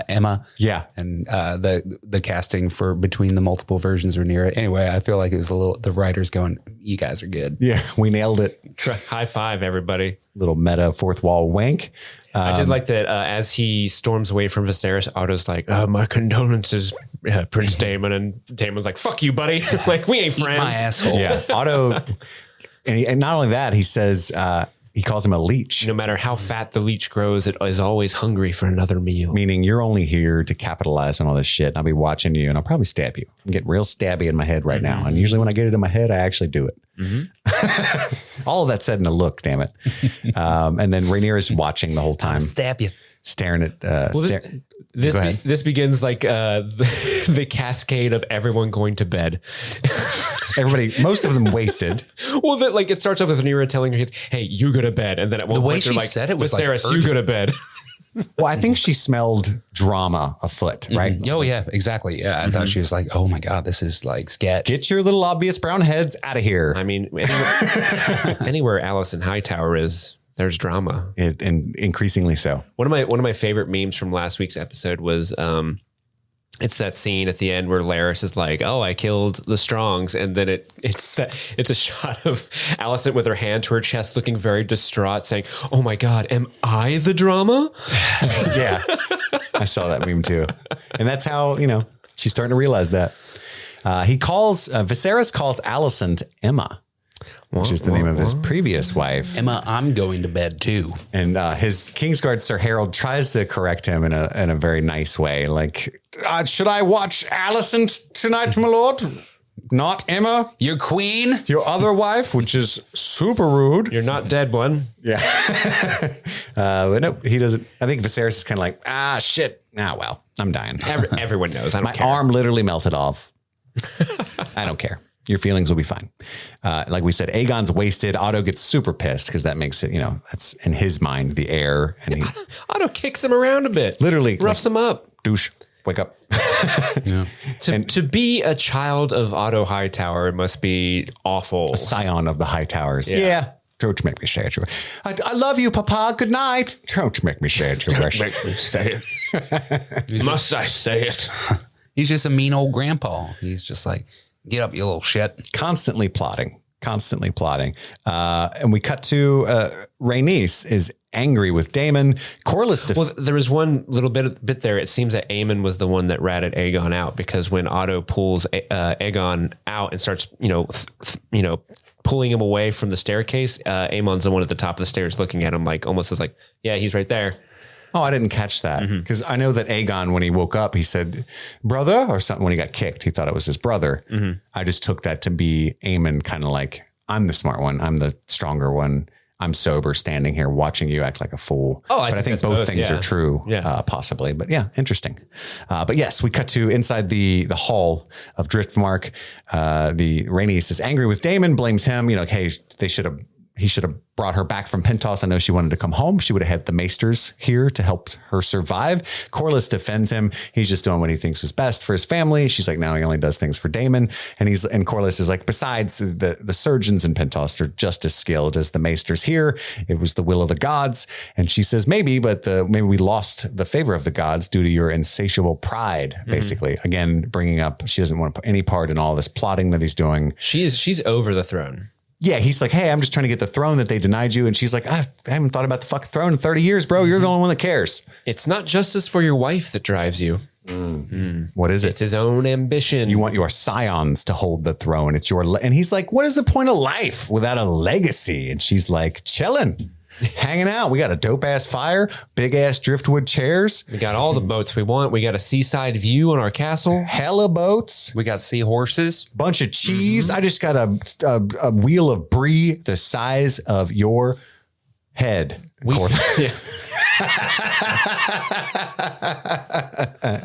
Emma. Yeah. And the casting for between the multiple versions of Rhaenyra. Anyway, I feel like it was the writers going, you guys are good. Yeah, we nailed it. High five, everybody. Little meta fourth wall wink. I did like that as he storms away from Viserys, Otto's like, my condolences, Prince Daemon. And Daemon's like, fuck you, buddy. Like, we ain't friends. Eat my asshole. Yeah. Otto, and not only that, he says, he calls him a leech. No matter how fat the leech grows, it is always hungry for another meal. Meaning you're only here to capitalize on all this shit. I'll be watching you and I'll probably stab you. I'm getting real stabby in my head right now. And usually when I get it in my head, I actually do it. All of that said in a look, damn it. And then Rhaenyra's watching the whole time. Stab you. Staring at... This begins like the cascade of everyone going to bed. Everybody, most of them wasted. Well, it starts off with Rhaenyra telling her kids, "Hey, you go to bed," and then at one point they're like, said it was Viserys, you go to bed. Well, I think she smelled drama afoot, right? Oh yeah, exactly. Yeah, I thought she was like, "Oh my God, this is like sketch." Get your little obvious brown heads out of here. I mean, anywhere Alicent Hightower is, there's drama, and increasingly so. One of my favorite memes from last week's episode was it's that scene at the end where Larys is like, "Oh, I killed the Strongs," and then it's a shot of Alicent with her hand to her chest, looking very distraught, saying, "Oh my God, am I the drama?" Yeah, I saw that meme too, and that's how she's starting to realize that. Viserys calls Alicent Emma. Which is the name of his previous wife. Emma, I'm going to bed too. And his Kingsguard Sir Harold tries to correct him in a very nice way. Like, should I watch Alicent tonight, my lord? Not Emma? Your queen? Your other wife, which is super rude. You're not dead, one. Yeah. But no, he doesn't. I think Viserys is kind of like, shit. Well, I'm dying. Everyone knows. I don't care. My arm literally melted off. I don't care. Your feelings will be fine. Like we said, Aegon's wasted. Otto gets super pissed because that makes it, that's in his mind, the heir. And Otto kicks him around a bit. Literally. Roughs him up. Douche. Wake up. Yeah. To be a child of Otto Hightower must be awful. A scion of the Hightowers. Yeah. Don't make me say it. I love you, Papa. Good night. Don't make me say it. Don't make me say it. Must I say it? He's just a mean old grandpa. He's just like, get up, you little shit. Constantly plotting. And we cut to Rhaenys is angry with Daemon. Corlys. Well, there was one little bit there. It seems that Aemon was the one that ratted Aegon out, because when Otto pulls Aegon out and starts, pulling him away from the staircase, Aemon's the one at the top of the stairs looking at him, like almost as like, yeah, he's right there. Oh, I didn't catch that, because I know that Aegon, when he woke up, he said, brother, or something. When he got kicked, he thought it was his brother. I just took that to be Aemon, kind of like, I'm the smart one. I'm the stronger one. I'm sober, standing here watching you act like a fool. Oh, I think both things are true, possibly. But yeah, interesting. But yes, we cut to inside the hall of Driftmark. The Rhaenys is angry with Daemon, blames him. Hey, he should have brought her back from Pentos. I know she wanted to come home. She would have had the Maesters here to help her survive. Corlys defends him. He's just doing what he thinks is best for his family. She's like, now he only does things for Daemon. And Corlys is like, besides, the surgeons in Pentos are just as skilled as the Maesters here. It was the will of the gods. And she says, maybe, but maybe we lost the favor of the gods due to your insatiable pride, basically. Again, bringing up, she doesn't want to put any part in all this plotting that he's doing. She's over the throne. Yeah, he's like, hey, I'm just trying to get the throne that they denied you. And she's like, I haven't thought about the fucking throne in 30 years, bro. You're the only one that cares. It's not justice for your wife that drives you. What is it? It's his own ambition. You want your scions to hold the throne. It's and he's like, what is the point of life without a legacy? And she's like, chilling, hanging out. We got a dope ass fire, big ass driftwood chairs. We got all the boats we want. We got a seaside view on our castle. Hella boats. We got seahorses. Bunch of cheese. I just got a wheel of brie the size of your head.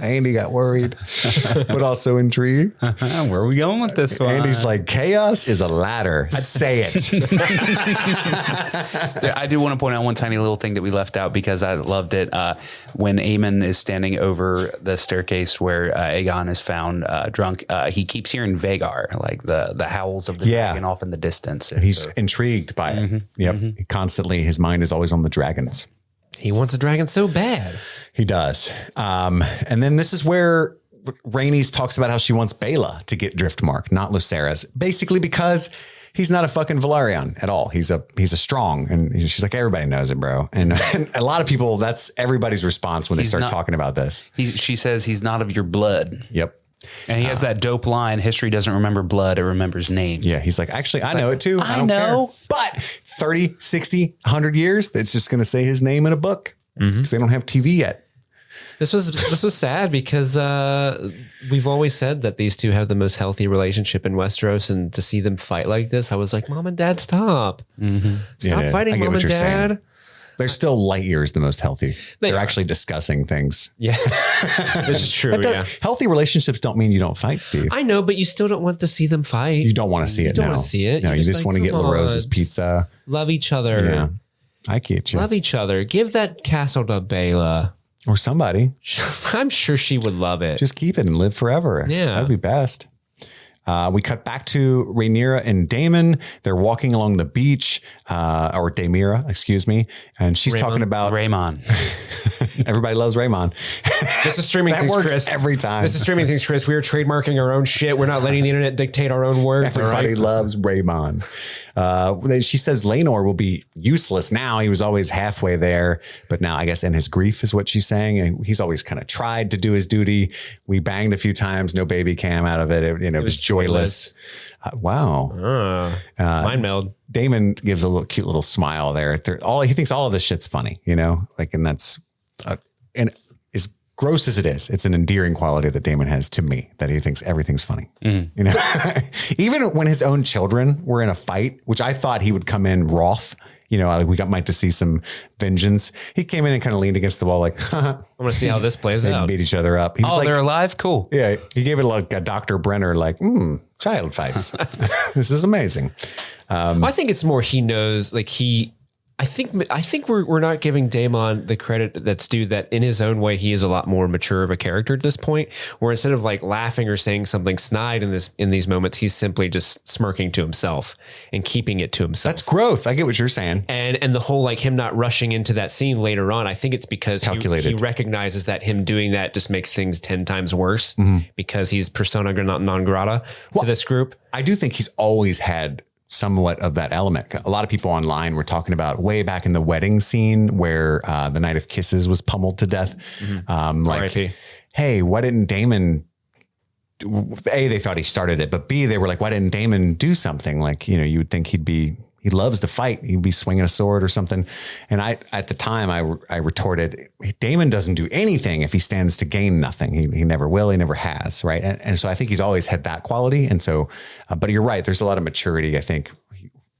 Andy got worried, but also intrigued. Where are we going with this one? Andy's like, chaos is a ladder. Say it. I do want to point out one tiny little thing that we left out because I loved it. When Aemon is standing over the staircase where Aegon is found drunk, he keeps hearing Vagar, like the howls of the dragon off in the distance. And he's intrigued by it. Yep. Constantly, his mind is always on the dragons. He wants a dragon so bad. He does. And then this is where Rhaenys talks about how she wants Baela to get Driftmark, not Lucerys, basically because he's not a fucking Valyrian at all. He's a strong, and she's like, everybody knows it, bro. And a lot of people, that's everybody's response when they start talking about this. She says he's not of your blood. Yep. And he has that dope line, history doesn't remember blood, it remembers names. Yeah, he's like, actually, I know it too. I don't know. Care. But 30, 60, 100 years, it's just going to say his name in a book because they don't have TV yet. This was sad because we've always said that these two have the most healthy relationship in Westeros, and to see them fight like this, I was like, Mom and Dad, stop. Stop fighting, Mom and Dad. Saying. They're still light years the most healthy. They're actually discussing things. Yeah, this is true. Healthy relationships don't mean you don't fight, Steve. I know, but you still don't want to see them fight. You don't want to see it. You don't want to see it. No, you just want to get LaRosa's pizza. Love each other. Yeah, I get you. Love each other. Give that castle to Baela. Or somebody. I'm sure she would love it. Just keep it and live forever. Yeah. That'd be best. We cut back to Rhaenyra and Daemon. They're walking along the beach, or Daemira, excuse me. And she's talking about Raymond. Everybody loves Raymond. This is Streaming Things, Chris. Every time. This is Streaming Things, Chris. We are trademarking our own shit. We're not letting the internet dictate our own words. Everybody loves Raymond. She says Laenor will be useless now. He was always halfway there, but now I guess in his grief is what she's saying. He's always kind of tried to do his duty. We banged a few times, no baby cam out of it. It was joyless. Wow. Mind meld. Daemon gives a cute little smile there. He thinks all of this shit's funny, and that's, and as gross as it is, it's an endearing quality that Daemon has to me, that he thinks everything's funny. Even when his own children were in a fight, which I thought he would come in wroth, like we might to see some vengeance. He came in and kind of leaned against the wall like, I'm going to see how this plays out. Beat each other up. He was they're alive? Cool. Yeah. He gave it like a Dr. Brenner, like, child fights. This is amazing. I think it's more he knows, like he I think we're not giving Daemon the credit that's due, that in his own way, he is a lot more mature of a character at this point, where instead of like laughing or saying something snide in these moments, he's simply just smirking to himself and keeping it to himself. That's growth. I get what you're saying. And the whole like him not rushing into that scene later on, I think it's because he recognizes that him doing that just makes things 10 times worse because he's persona non grata to this group. I do think he's always had somewhat of that element. A lot of people online were talking about way back in the wedding scene where the Night of Kisses was pummeled to death. Like, hey, why didn't Daemon? A, they thought he started it, but B, they were like, why didn't Daemon do something? Like, you know, you would think he loves to fight. He'd be swinging a sword or something. And at the time I retorted, Daemon doesn't do anything if he stands to gain nothing. He never will. He never has. Right. And so I think he's always had that quality. And so, but you're right. There's a lot of maturity. I think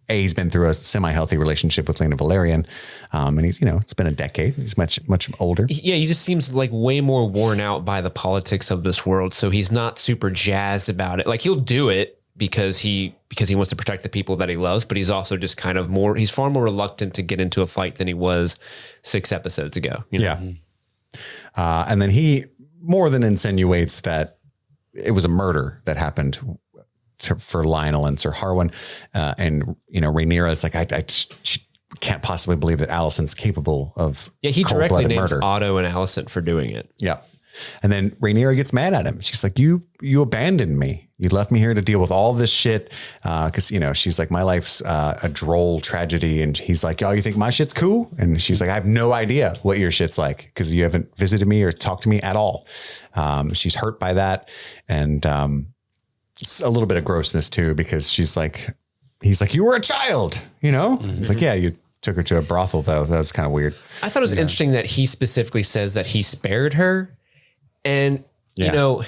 he's been through a semi-healthy relationship with Lena Valyrian. And he's, you know, it's been a decade. He's much older. Yeah. He just seems like way more worn out by the politics of this world. So he's not super jazzed about it. Like he'll do it because he wants to protect the people that he loves, but he's also just kind of he's far more reluctant to get into a fight than he was 6 episodes ago. You know? Yeah. And then he more than insinuates that it was a murder that happened for Lionel and Sir Harwin. And, you know, Rhaenyra's like, I can't possibly believe that Alicent's capable of he directly names murder. Otto and Alicent for doing it. Yeah. And then Rhaenyra gets mad at him. She's like, you abandoned me. You left me here to deal with all this shit. Cause you know, she's like, my life's a droll tragedy. And he's like, oh, you think my shit's cool? And she's like, I have no idea what your shit's like, cause you haven't visited me or talked to me at all. She's hurt by that. And, it's a little bit of grossness too, because he's like, you were a child, you know? It's like, yeah, you took her to a brothel though. That was kind of weird. I thought it was interesting that he specifically says that he spared her. And, you know,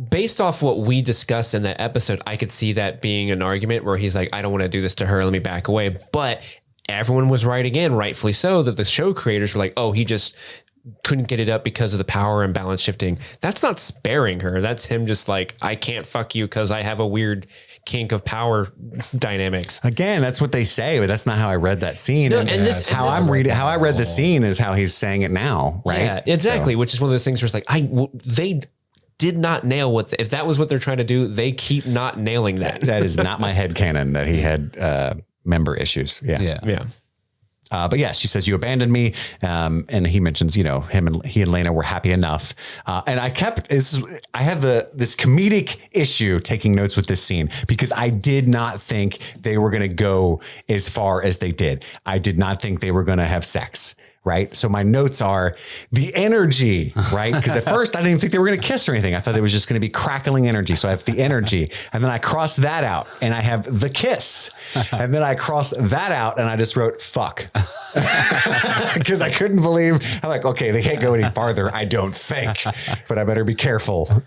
based off what we discussed in that episode, I could see that being an argument where he's like, I don't want to do this to her. Let me back away. But everyone was right again, rightfully so, that the show creators were like, oh, he just couldn't get it up because of the power and balance shifting. That's not sparing her. That's him just like, I can't fuck you because I have a weird kink of power dynamics. Again, that's what they say, but that's not how I read that scene. No, and how I read the scene is how he's saying it now, right? Yeah, exactly. So. Which is one of those things where it's like, they did not nail if that was what they're trying to do, they keep not nailing that. That is not my headcanon that he had member issues. Yeah. But yeah, she says, you abandoned me. And he mentions, you know, he and Lena were happy enough. And I had this comedic issue taking notes with this scene because I did not think they were going to go as far as they did. I did not think they were going to have sex. Right. So my notes are the energy, right? Because at first I didn't even think they were going to kiss or anything. I thought it was just going to be crackling energy. So I have the energy and then I cross that out and I have the kiss and then I cross that out and I just wrote fuck because I couldn't believe. I'm like, okay, they can't go any farther. I don't think, but I better be careful.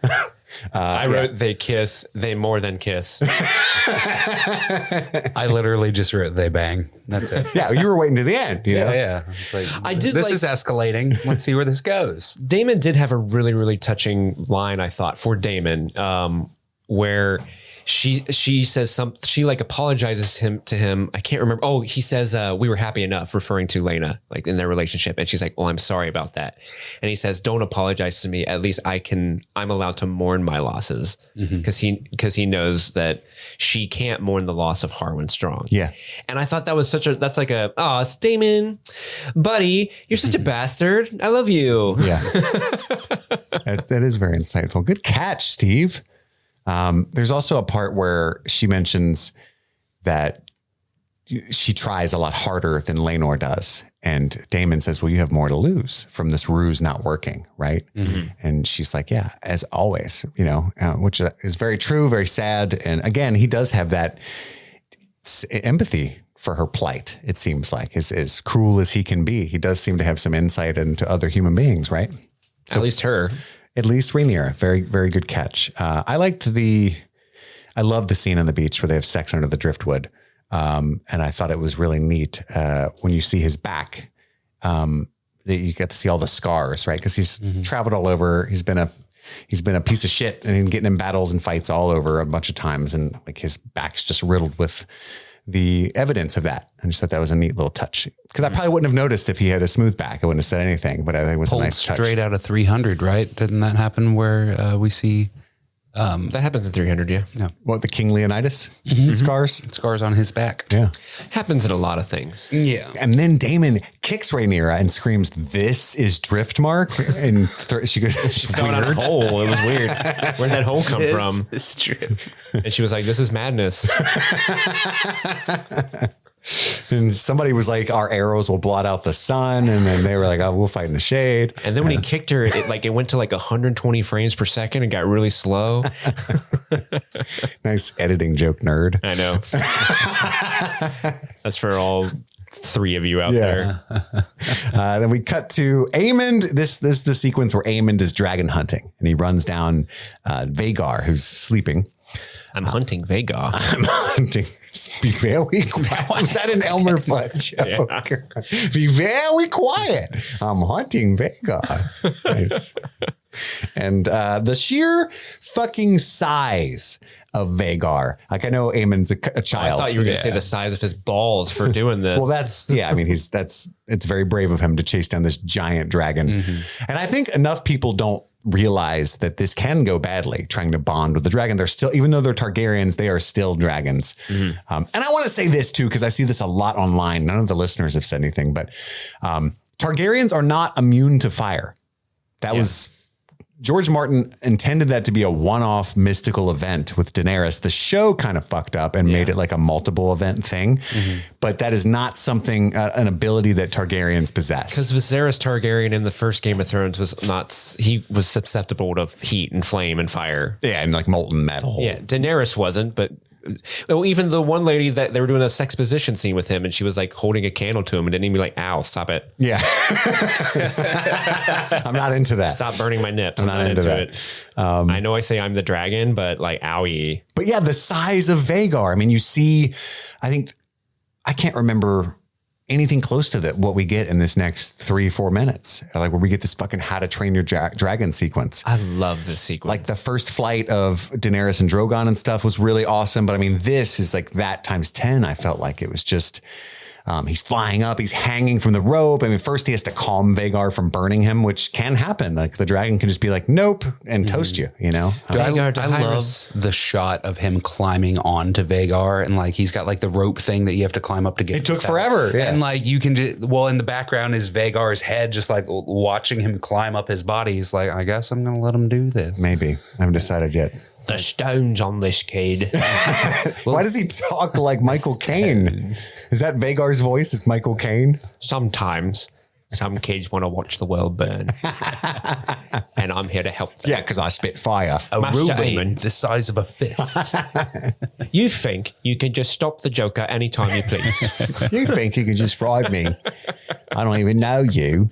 I wrote they kiss, they more than kiss. I literally just wrote they bang. That's it. Yeah, you were waiting to the end. You know? Yeah. It's like, this is escalating. Let's see where this goes. Daemon did have a really, really touching line, I thought, for Daemon, where she says she like apologizes to him. I can't remember. Oh, he says, we were happy enough, referring to Lena, like in their relationship. And she's like, well, I'm sorry about that. And he says, don't apologize to me. At least I'm allowed to mourn my losses because he knows that she can't mourn the loss of Harwin Strong. Yeah. And I thought that was it's Daemon, buddy, you're such a bastard. I love you. Yeah. That is very insightful. Good catch, Steve. There's also a part where she mentions that she tries a lot harder than Laenor does. And Daemon says, well, you have more to lose from this ruse not working. Right. Mm-hmm. And she's like, yeah, as always, you know, which is very true, very sad. And again, he does have that empathy for her plight. It seems like as cruel as he can be, he does seem to have some insight into other human beings. Right. At least her. At least Rhaenyra, very, very good catch. I love the scene on the beach where they have sex under the driftwood. And I thought it was really neat when you see his back, you get to see all the scars, right? Because he's traveled all over. He's been a piece of shit and getting in battles and fights all over a bunch of times. And like his back's just riddled with the evidence of that. I just thought that was a neat little touch because I probably wouldn't have noticed if he had a smooth back. I wouldn't have said anything, but I think it was a nice touch. Straight out of 300, right? Didn't that happen where we see that happens in 300? Yeah. What, the King Leonidas scars on his back? Yeah, happens in a lot of things. Yeah. And then Damon kicks Rhaenyra and screams, "This is Driftmark!" And she goes, She fell down a hole. It was weird. Where'd that hole come from? It's true. And she was like, "This is madness." And somebody was like, "Our arrows will blot out the sun," and then they were like, "Oh, we'll fight in the shade." And then when he kicked her, it went to like 120 frames per second and got really slow. Nice editing joke, nerd. I know. That's for all 3 of you out there. Then we cut to Aemond. This is the sequence where Aemond is dragon hunting, and he runs down Vhagar, who's sleeping. I'm hunting Vhagar. I'm hunting. Be very quiet. Was that an Elmer Fudd joke? Yeah. Be very quiet. I'm hunting Vhagar. Nice. And the sheer fucking size of Vhagar. Like, I know Aemon's a child. I thought you were going to say the size of his balls for doing this. Well, I mean, it's very brave of him to chase down this giant dragon. Mm-hmm. And I think enough people don't realize that this can go badly, trying to bond with the dragon. They're still, even though they're Targaryens, they are still dragons. Mm-hmm. And I want to say this too, because I see this a lot online. None of the listeners have said anything, but Targaryens are not immune to fire. That was George Martin intended that to be a one-off mystical event with Daenerys. The show kind of fucked up and made it like a multiple event thing, but that is not something, an ability that Targaryens possess. Because Viserys Targaryen in the first Game of Thrones he was susceptible to heat and flame and fire. Yeah, and like molten metal. Yeah, Daenerys wasn't, but even the one lady that they were doing a sex position scene with him and she was like holding a candle to him and didn't even be like, "Ow, stop it." Yeah. I'm not into that. Stop burning my nips. I'm not into that. It. I know I say I'm the dragon, but like, owie. But yeah, the size of Vhagar. I mean, you see, I can't remember anything close to that, what we get in this next 3-4 minutes, like where we get this fucking How to Train Your Dragon sequence. I love this sequence. Like the first flight of Daenerys and Drogon and stuff was really awesome. But I mean, this is like that times 10. I felt like it was just, he's flying up, he's hanging from the rope. I mean, first he has to calm Vhagar from burning him, which can happen. Like the dragon can just be like, "Nope," and toast you, you know? I love the shot of him climbing onto Vhagar and like, he's got like the rope thing that you have to climb up to get. It took forever. Yeah. And like, you can just, in the background is Vhagar's head, just like watching him climb up his body. He's like, "I guess I'm going to let him do this." Maybe. I haven't decided yet. The stones on this kid. Why does he talk like Michael Caine? Is that Vhagar's voice? Is Michael Caine? Sometimes some kids want to watch the world burn. And I'm here to help them. Yeah, because I spit fire. A ruby the size of a fist. You think you can just stop the Joker anytime you please. You think you can just fry me? I don't even know you.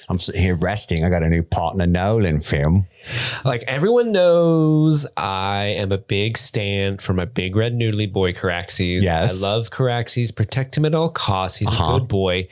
I'm sitting here resting. I got a new partner Nolan film. Like, everyone knows I am a big stan for my big red noodly boy Caraxes. Yes. I love Caraxes. Protect him at all costs. He's a good boy.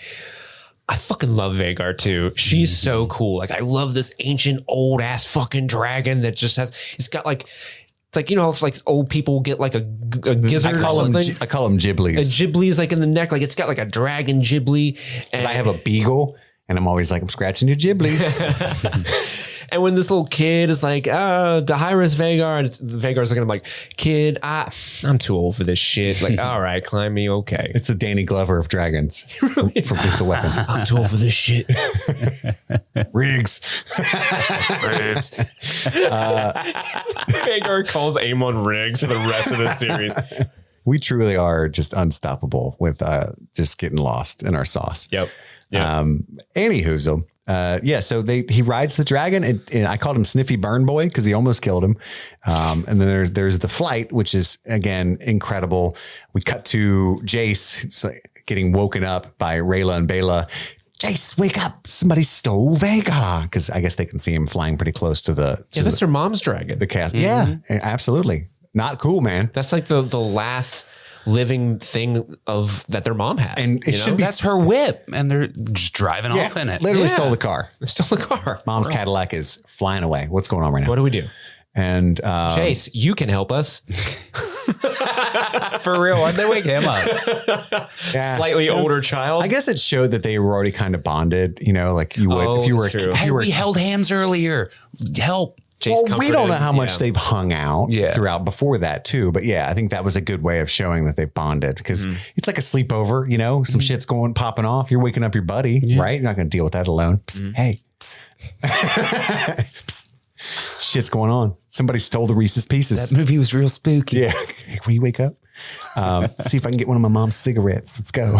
I fucking love Vhagar too. She's so cool. Like, I love this ancient old ass fucking dragon that just it's got like, it's like, you know, it's like old people get like a gizzard or something. I call them Ghiblies. A Ghibli's like in the neck. Like, it's got like a dragon Ghibli. And I have a beagle and I'm always like, "I'm scratching your Ghiblies." And when this little kid is like, Daenerys Vhagar, and Vhagar's looking at him like, "Kid, I'm too old for this shit." Like, "All right, climb me, okay." It's the Danny Glover of dragons from Lethal Weapon. I'm too old for this shit. Riggs. Vhagar calls Aemon Riggs for the rest of the series. We truly are just unstoppable with just getting lost in our sauce. Yep. Anywho, so he rides the dragon and I called him Sniffy Burn Boy because he almost killed him. And then there's the flight, which is again incredible. We cut to Jace getting woken up by Rayla and Baela. "Jace, wake up. Somebody stole Vhagar." Because I guess they can see him flying pretty close to that's her mom's dragon. The cast. Mm-hmm. Yeah, absolutely. Not cool, man. That's like the last living thing that their mom had. And it should be. That's her whip. And they're just driving off in it. Literally stole the car. Stole the car. Mom's Cadillac is flying away. What's going on right now? What do we do? And Chase, you can help us. For real, why'd they wake him up? Slightly older child. I guess it showed that they were already kind of bonded, you know, like you would if you were. Hey, we held hands earlier. Help. Well, we don't know how much they've hung out Yeah. throughout before that too. But yeah, I think that was a good way of showing that they've bonded because it's like a sleepover, you know, some shit's popping off. You're waking up your buddy, right? You're not going to deal with that alone. Psst, hey, psst. Psst. Shit's going on. Somebody stole the Reese's Pieces. That movie was real spooky. Yeah. Hey, will you wake up? See if I can get one of my mom's cigarettes. Let's go.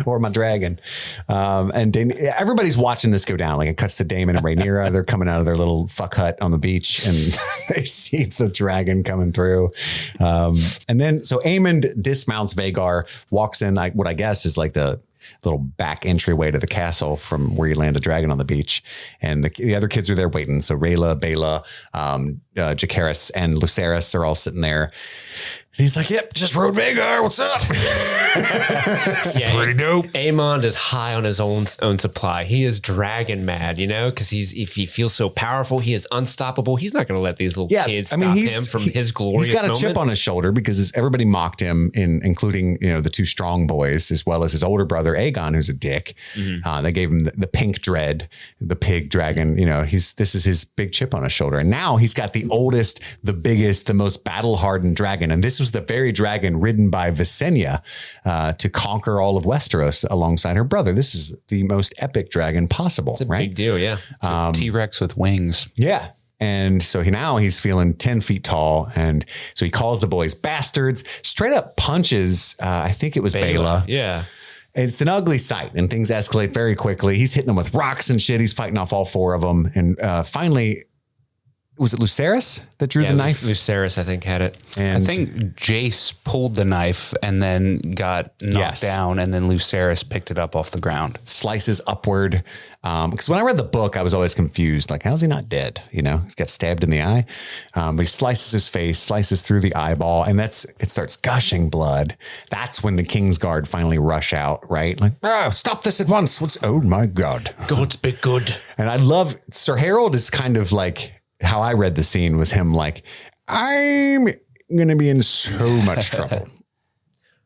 Or my dragon. And everybody's watching this go down. Like it cuts to Daemon and Rhaenyra. They're coming out of their little fuck hut on the beach and they see the dragon coming through. And then so Aemond dismounts Vhagar, walks in what I guess is like the little back entryway to the castle from where you land a dragon on the beach. And the other kids are there waiting. So Rhaela, Baela, Jacaerys, and Lucerys are all sitting there. And he's like, yep, just rode Vhagar. What's up? It's pretty dope. Aemond is high on his own supply. He is dragon mad, you know, because if he feels so powerful, he is unstoppable. He's not going to let these little kids stop him from his glorious He's got a moment. chip on his shoulder because everybody mocked him, including, you know, the two strong boys, as well as his older brother, Aegon, who's a dick. They gave him the pink dread, the pig dragon. You know, this is his big chip on his shoulder. And now he's got the oldest, the biggest, the most battle-hardened dragon. And this was the very dragon ridden by Visenya to conquer all of Westeros alongside her brother. This is the most epic dragon possible, It's a right? big deal, yeah. T-Rex with wings. Yeah. And so he's feeling 10 feet tall. And so he calls the boys bastards, straight up punches, I think it was Baela. Yeah. It's an ugly sight and things escalate very quickly. He's hitting them with rocks and shit. He's fighting off all four of them. And finally, was it Lucerys that drew the knife? Lucerys, I think, had it. And I think Jace pulled the knife and then got knocked down, and then Lucerys picked it up off the ground. slices upward. Because when I read the book, I was always confused. Like, how's he not dead? You know, he got stabbed in the eye. But he slices his face, slices through the eyeball, and it starts gushing blood. That's when the Kingsguard finally rush out, right? Like, oh, stop this at once. Oh my God. God's be good. And I love Sir Harold is kind of like how I read the scene was him like, I'm going to be in so much trouble.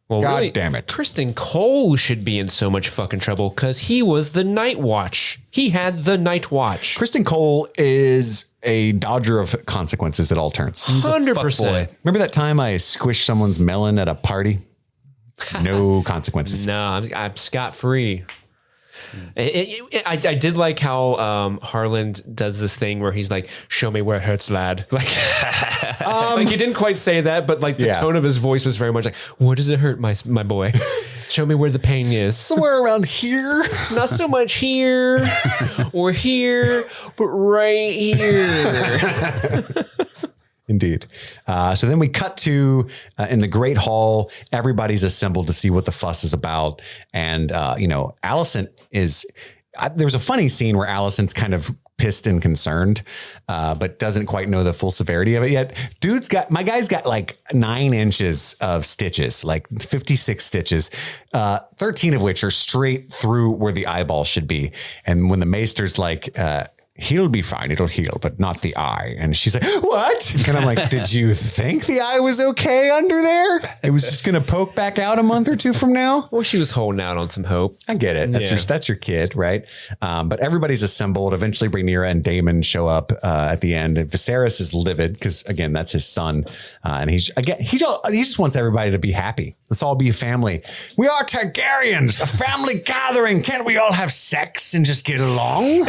Well, God really, damn it. Criston Cole should be in so much fucking trouble because he was the Night Watch. He had the Night Watch. Criston Cole is a dodger of consequences at all turns. 100%. Remember that time I squished someone's melon at a party? No consequences. No, I'm scot-free. I did like how Harland does this thing where he's like, show me where it hurts, lad. Like, like he didn't quite say that, but like the tone of his voice was very much like, where does it hurt, my boy? Show me where the pain is. Somewhere around here. Not so much here or here, but right here. Indeed. So then we cut to in the Great Hall. Everybody's assembled to see what the fuss is about. And, Alicent is there was a funny scene where Alicent's kind of pissed and concerned, but doesn't quite know the full severity of it yet. My guy's got like 9 inches of stitches, like 56 stitches, 13 of which are straight through where the eyeball should be. And when the maester's like, he'll be fine. It'll heal, but not the eye. And she's like, what? And I'm like, did you think the eye was okay under there? It was just going to poke back out a month or two from now. Well, she was holding out on some hope. I get it. That's your kid, right? But everybody's assembled. Eventually Rhaenyra and Daemon show up at the end. And Viserys is livid because, again, that's his son. And he just wants everybody to be happy. Let's all be a family. We are Targaryens, a family gathering. Can't we all have sex and just get along?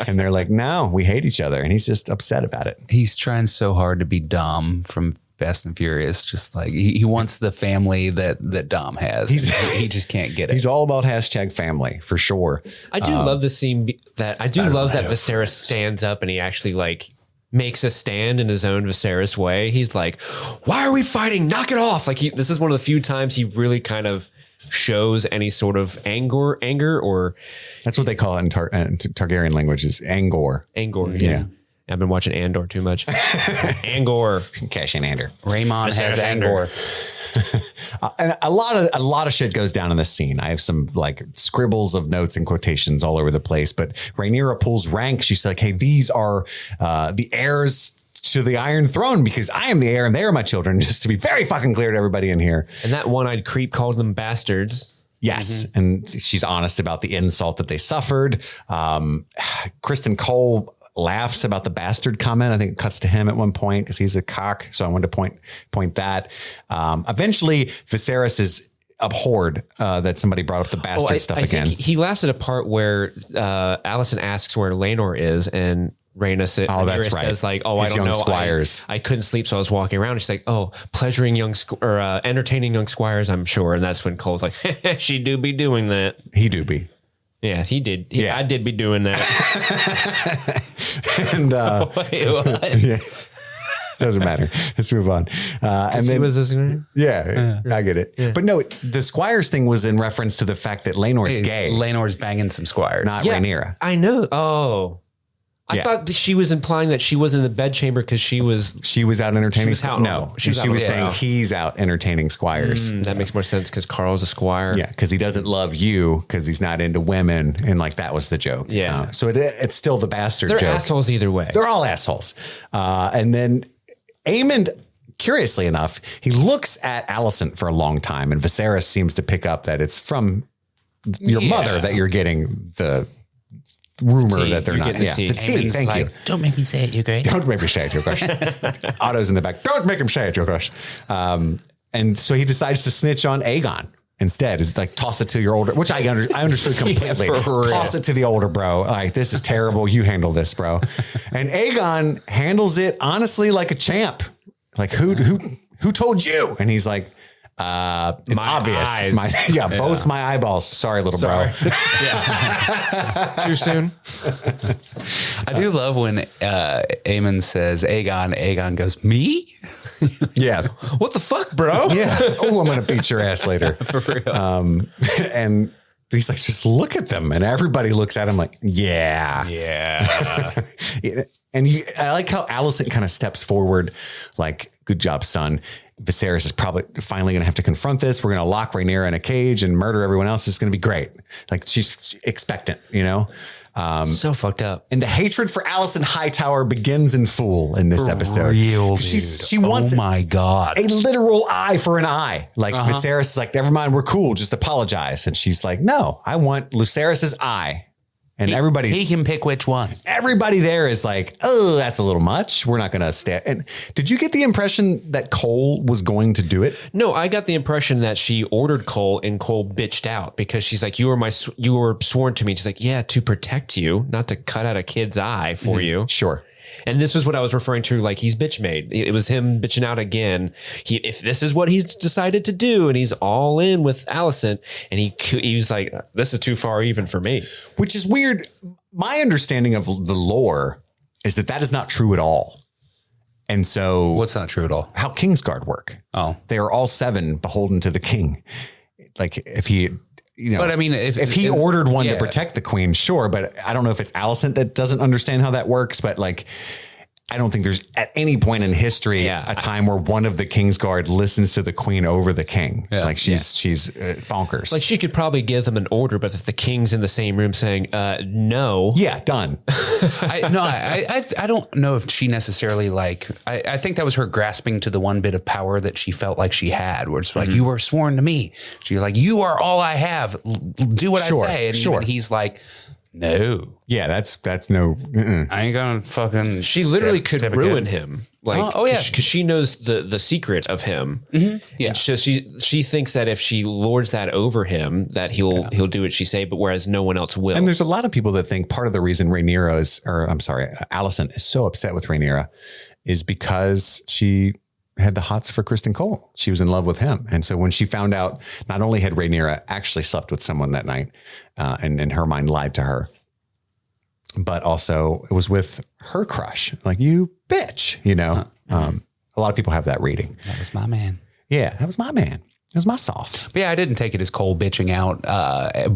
And they're like, no, we hate each other. And he's just upset about it. He's trying so hard to be Dom from Fast and Furious. Just like he wants the family that Dom has. He just can't get it. He's all about #family for sure. I do love the scene that Viserys stands up and he actually like makes a stand in his own Viserys way. He's like, why are we fighting? Knock it off. Like this is one of the few times he really kind of shows any sort of anger or that's what they call it in Targaryen language is Angor. Angor. Yeah. I've been watching Andor too much. Angor. Cassian Andor. Raymond has Angor. And a lot of shit goes down in this scene. I have some like scribbles of notes and quotations all over the place, but Rhaenyra pulls rank. She's like, hey, these are the heirs to the Iron Throne because I am the heir and they are my children, just to be very fucking clear to everybody in here. And that one-eyed creep called them bastards. Yes. Mm-hmm. And she's honest about the insult that they suffered. Kristen Cole laughs about the bastard comment. I think it cuts to him at one point because he's a cock. So I wanted to point that. Eventually, Viserys is abhorred that somebody brought up the bastard stuff again. Think he laughs at a part where Alicent asks where Laenor is, and Rhaena says, like, "Oh, his I don't know. Squires. I couldn't sleep, so I was walking around." She's like, "Oh, pleasuring entertaining young squires, I'm sure." And that's when Cole's like, "She do be doing that. He do be." Yeah, he did. I did be doing that. And wait, what? Yeah. Doesn't matter. Let's move on. And then was this? Yeah, I get it. Yeah. But no, the squires thing was in reference to the fact that Laenor's gay. Laenor's banging some squires, not Rhaenyra. I know. Oh, I thought that she was implying that she wasn't in the bedchamber because she was out entertaining. She was saying out. He's out entertaining squires. That makes more sense because Carl's a squire. Yeah, because he doesn't love you because he's not into women, and like that was the joke. Yeah, so it's still the bastard joke. They're assholes either way. They're all assholes. And then Aemond, curiously enough, he looks at Alicent for a long time, and Viserys seems to pick up that it's from your mother that you're getting the rumor that they're not. The tea. Thank you. Don't make me say it, you guys. Don't make me say it, you guys. Otto's in the back. Don't make him say it, you guys. And so he decides to snitch on Aegon instead. Is like toss it to your older, which I understood completely. Toss it to the older bro. Like, this is terrible. You handle this, bro. And Aegon handles it honestly like a champ. Like, who told you? And he's like, it's my obvious. Eyes. Both my eyeballs. Sorry, little bro. Too soon. I do love when Aemon says Aegon goes, me? Yeah. What the fuck, bro? Yeah. Oh, I'm going to beat your ass later. For real. And he's like, just look at them. And everybody looks at him like, yeah. And I like how Alicent kind of steps forward like, good job, son. Viserys is probably finally going to have to confront this. We're going to lock Rhaenyra in a cage and murder everyone else. It's going to be great. Like, she's expectant, you know? So fucked up. And the hatred for Alicent Hightower begins in full in this episode. Real, she wants my God, a literal eye for an eye. Like Viserys is like, never mind, we're cool. Just apologize. And she's like, no, I want Lucerys's eye. And he can pick which one. Everybody there is like, oh, that's a little much. We're not going to stay. And did you get the impression that Cole was going to do it? No, I got the impression that she ordered Cole and Cole bitched out because she's like, you were sworn to me. She's like, yeah, to protect you, not to cut out a kid's eye for you. Sure. And this was what I was referring to. Like, he's bitch made. It was him bitching out again. If this is what he's decided to do, and he's all in with Alicent, and he was like, this is too far even for me. Which is weird. My understanding of the lore is that is not true at all. And so, what's not true at all? How Kingsguard work. Oh, they are all 7 beholden to the king. Like, if he, but I mean, if he ordered one to protect the queen, sure. But I don't know if it's Alicent that doesn't understand how that works. But like, I don't think there's at any point in history a time where one of the Kingsguard listens to the queen over the king. Yeah. Like she's bonkers. Like, she could probably give them an order, but if the king's in the same room saying, no. Yeah, done. I don't know if she necessarily like, I think that was her grasping to the one bit of power that she felt like she had, where it's like, you were sworn to me. She's like, you are all I have. Do what I say. And even he's like, no. Yeah, that's no. I ain't gonna fucking. She literally could ruin him. Like, because she knows the secret of him. Mm-hmm. Yeah, and so she thinks that if she lords that over him, that he'll do what she say. But whereas no one else will. And there's a lot of people that think part of the reason Alicent is so upset with Rhaenyra is because she had the hots for Kristen Cole. She was in love with him. And so when she found out not only had Rhaenyra actually slept with someone that night, and in her mind lied to her, but also it was with her crush. Like, you bitch, you know? A lot of people have that reading. That was my man. Yeah, that was my man. It was my sauce. But yeah, I didn't take it as Cole bitching out,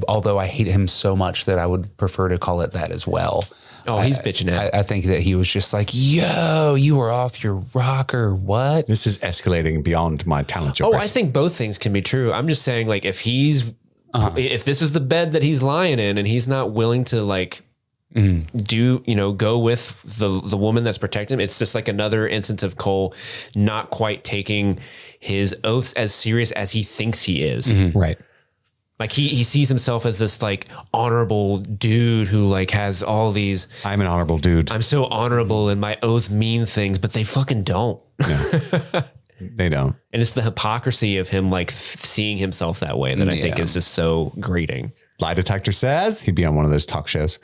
although I hate him so much that I would prefer to call it that as well. Oh, he's bitching out. I think that he was just like, yo, you were off your rocker. What? This is escalating beyond my talent. Oh, I think both things can be true. I'm just saying, like, if this is the bed that he's lying in and he's not willing to, like, go with the woman that's protecting him. It's just like another instance of Cole not quite taking his oaths as serious as he thinks he is. Right. Like he sees himself as this like honorable dude who like has all these. I'm an honorable dude. I'm so honorable and my oaths mean things, but they fucking don't. No, they don't. And it's the hypocrisy of him like seeing himself that way that I think is just so grating. Lie detector says he'd be on one of those talk shows.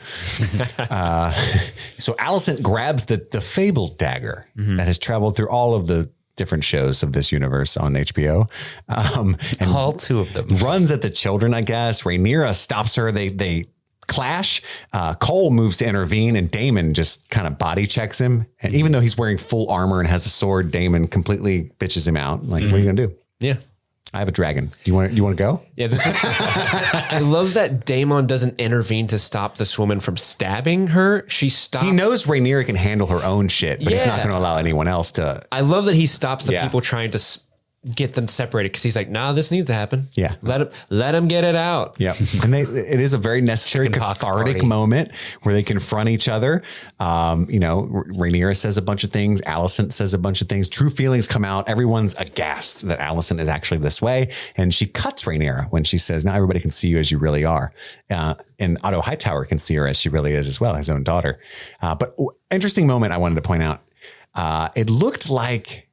So Alicent grabs the fabled dagger that has traveled through all of the different shows of this universe on HBO. And all 2 of them. Runs at the children, I guess. Rhaenyra stops her. They clash. Cole moves to intervene and Daemon just kind of body checks him. And even though he's wearing full armor and has a sword, Daemon completely bitches him out. Like, what are you going to do? Yeah. I have a dragon. Do you want to go? Yeah, I love that Daemon doesn't intervene to stop this woman from stabbing her. She stops. He knows Rhaenyra can handle her own shit, but he's not going to allow anyone else to. I love that he stops the people trying to get them separated because he's like, nah, this needs to happen. Yeah. Let him get it out. Yeah. And it is a very necessary cathartic moment where they confront each other. Rhaenyra says a bunch of things. Alicent says a bunch of things. True feelings come out. Everyone's aghast that Alicent is actually this way. And she cuts Rhaenyra when she says, now everybody can see you as you really are. And Otto Hightower can see her as she really is as well, his own daughter. But interesting moment I wanted to point out. It looked like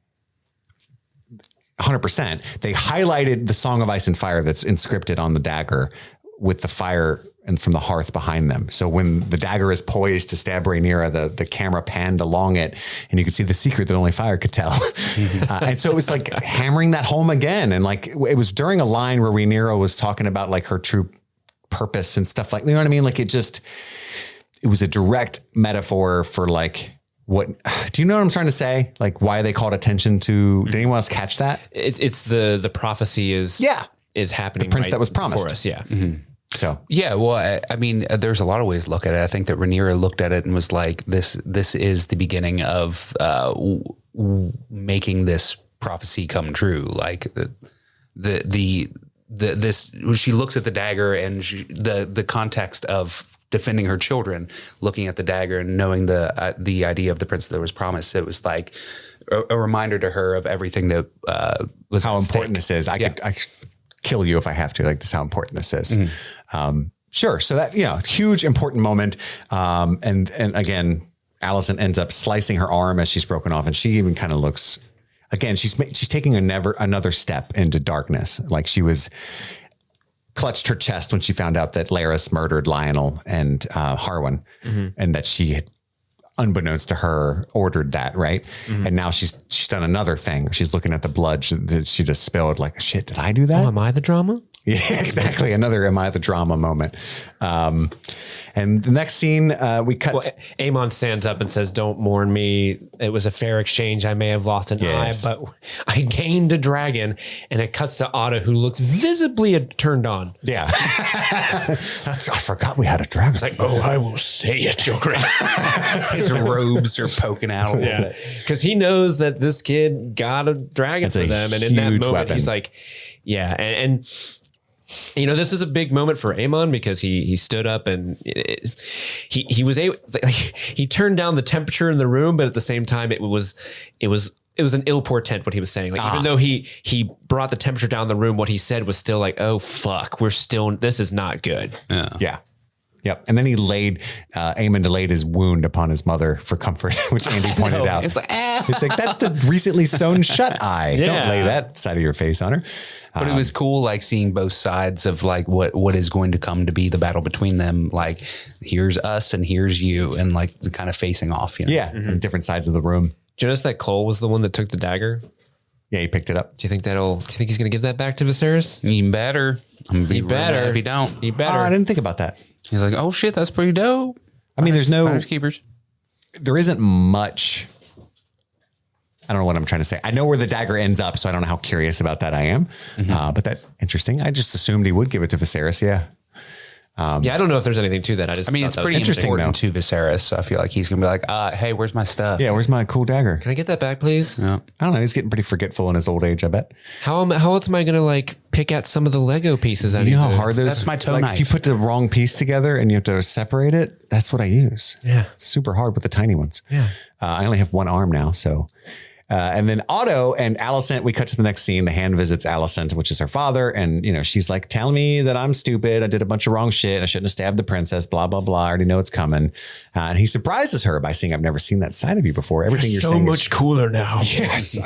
100%. They highlighted the Song of Ice and Fire that's inscripted on the dagger with the fire and from the hearth behind them. So when the dagger is poised to stab Rhaenyra, the camera panned along it and you could see the secret that only fire could tell. And so it was like hammering that home again. And like, it was during a line where Rhaenyra was talking about like her true purpose and stuff like, you know what I mean? Like it was a direct metaphor for like, do you know what I'm trying to say? Like why they called attention to, did anyone else catch that? It's the prophecy is happening. The prince that was promised for us. Yeah. So, yeah, well, I mean, there's a lot of ways to look at it. I think that Rhaenyra looked at it and was like, this is the beginning of making this prophecy come true. Like she looks at the dagger and the context of defending her children, looking at the dagger and knowing the idea of the prince that was promised. It was like a reminder to her of everything that was how important this is. I could kill you if I have to. Like, this is how important this is. Sure. So that, huge important moment. And again, Alicent ends up slicing her arm as she's broken off, and she even kind of looks, again, she's taking another step into darkness. Like she was clutched her chest when she found out that Larys murdered Lionel and Harwin, and that she had, unbeknownst to her, ordered that, right? And now she's done another thing. She's looking at the blood that she just spilled. Like, shit, did I do that? Oh, am I the drama? Yeah, exactly. Another am I the drama moment. And the next scene, we cut. Well, Aemon stands up and says, "Don't mourn me. It was a fair exchange. I may have lost an eye, but I gained a dragon." And it cuts to Otto, who looks visibly turned on. Yeah. I forgot we had a dragon. It's like, "Oh, I will say it, Your Grace." His robes are poking out a little bit. Because he knows that this kid got a dragon for them. And in that moment, weapon. he's like, yeah. And this is a big moment for Aemon because he stood up and he was he turned down the temperature in the room, but at the same time it was an ill portent what he was saying. Like even though he brought the temperature down in the room, what he said was still like, oh fuck, this is not good. Yeah. Yep. And then Aemon delayed his wound upon his mother for comfort, which Andy pointed out. It's like, it's like, that's the recently sewn shut eye. Yeah. Don't lay that side of your face on her. But it was cool, like seeing both sides of like what is going to come to be the battle between them. Like, here's us and here's you, and like the kind of facing off. Yeah. Different sides of the room. Do you notice that Cole was the one that took the dagger? Yeah, he picked it up. Do you think he's going to give that back to Viserys? He better. I'm gonna be better if he don't. He better. I didn't think about that. He's like, oh shit, that's pretty dope. I mean, Finders keepers. There isn't much. I don't know what I'm trying to say. I know where the dagger ends up, so I don't know how curious about that I am. But that's interesting. I just assumed he would give it to Viserys. Yeah. I don't know if there's anything to that. I mean, it's pretty interesting important to Viserys. So I feel like he's going to be like, hey, where's my stuff? Yeah, where's my cool dagger? Can I get that back, please? Yeah. I don't know. He's getting pretty forgetful in his old age, I bet. How else am I going to like pick out some of the Lego pieces? You know how hard those? That's my toe like knife. if you put the wrong piece together and you have to separate it, that's what I use. Yeah. It's super hard with the tiny ones. Yeah. I only have one arm now, so. And then Otto and Alicent, we cut to the next scene. The hand visits Alicent, which is her father. And, she's like, telling me that I'm stupid. I did a bunch of wrong shit. I shouldn't have stabbed the princess, blah, blah, blah. I already know it's coming. And he surprises her by saying, I've never seen that side of you before. Everything you're so saying much cooler now. Yes.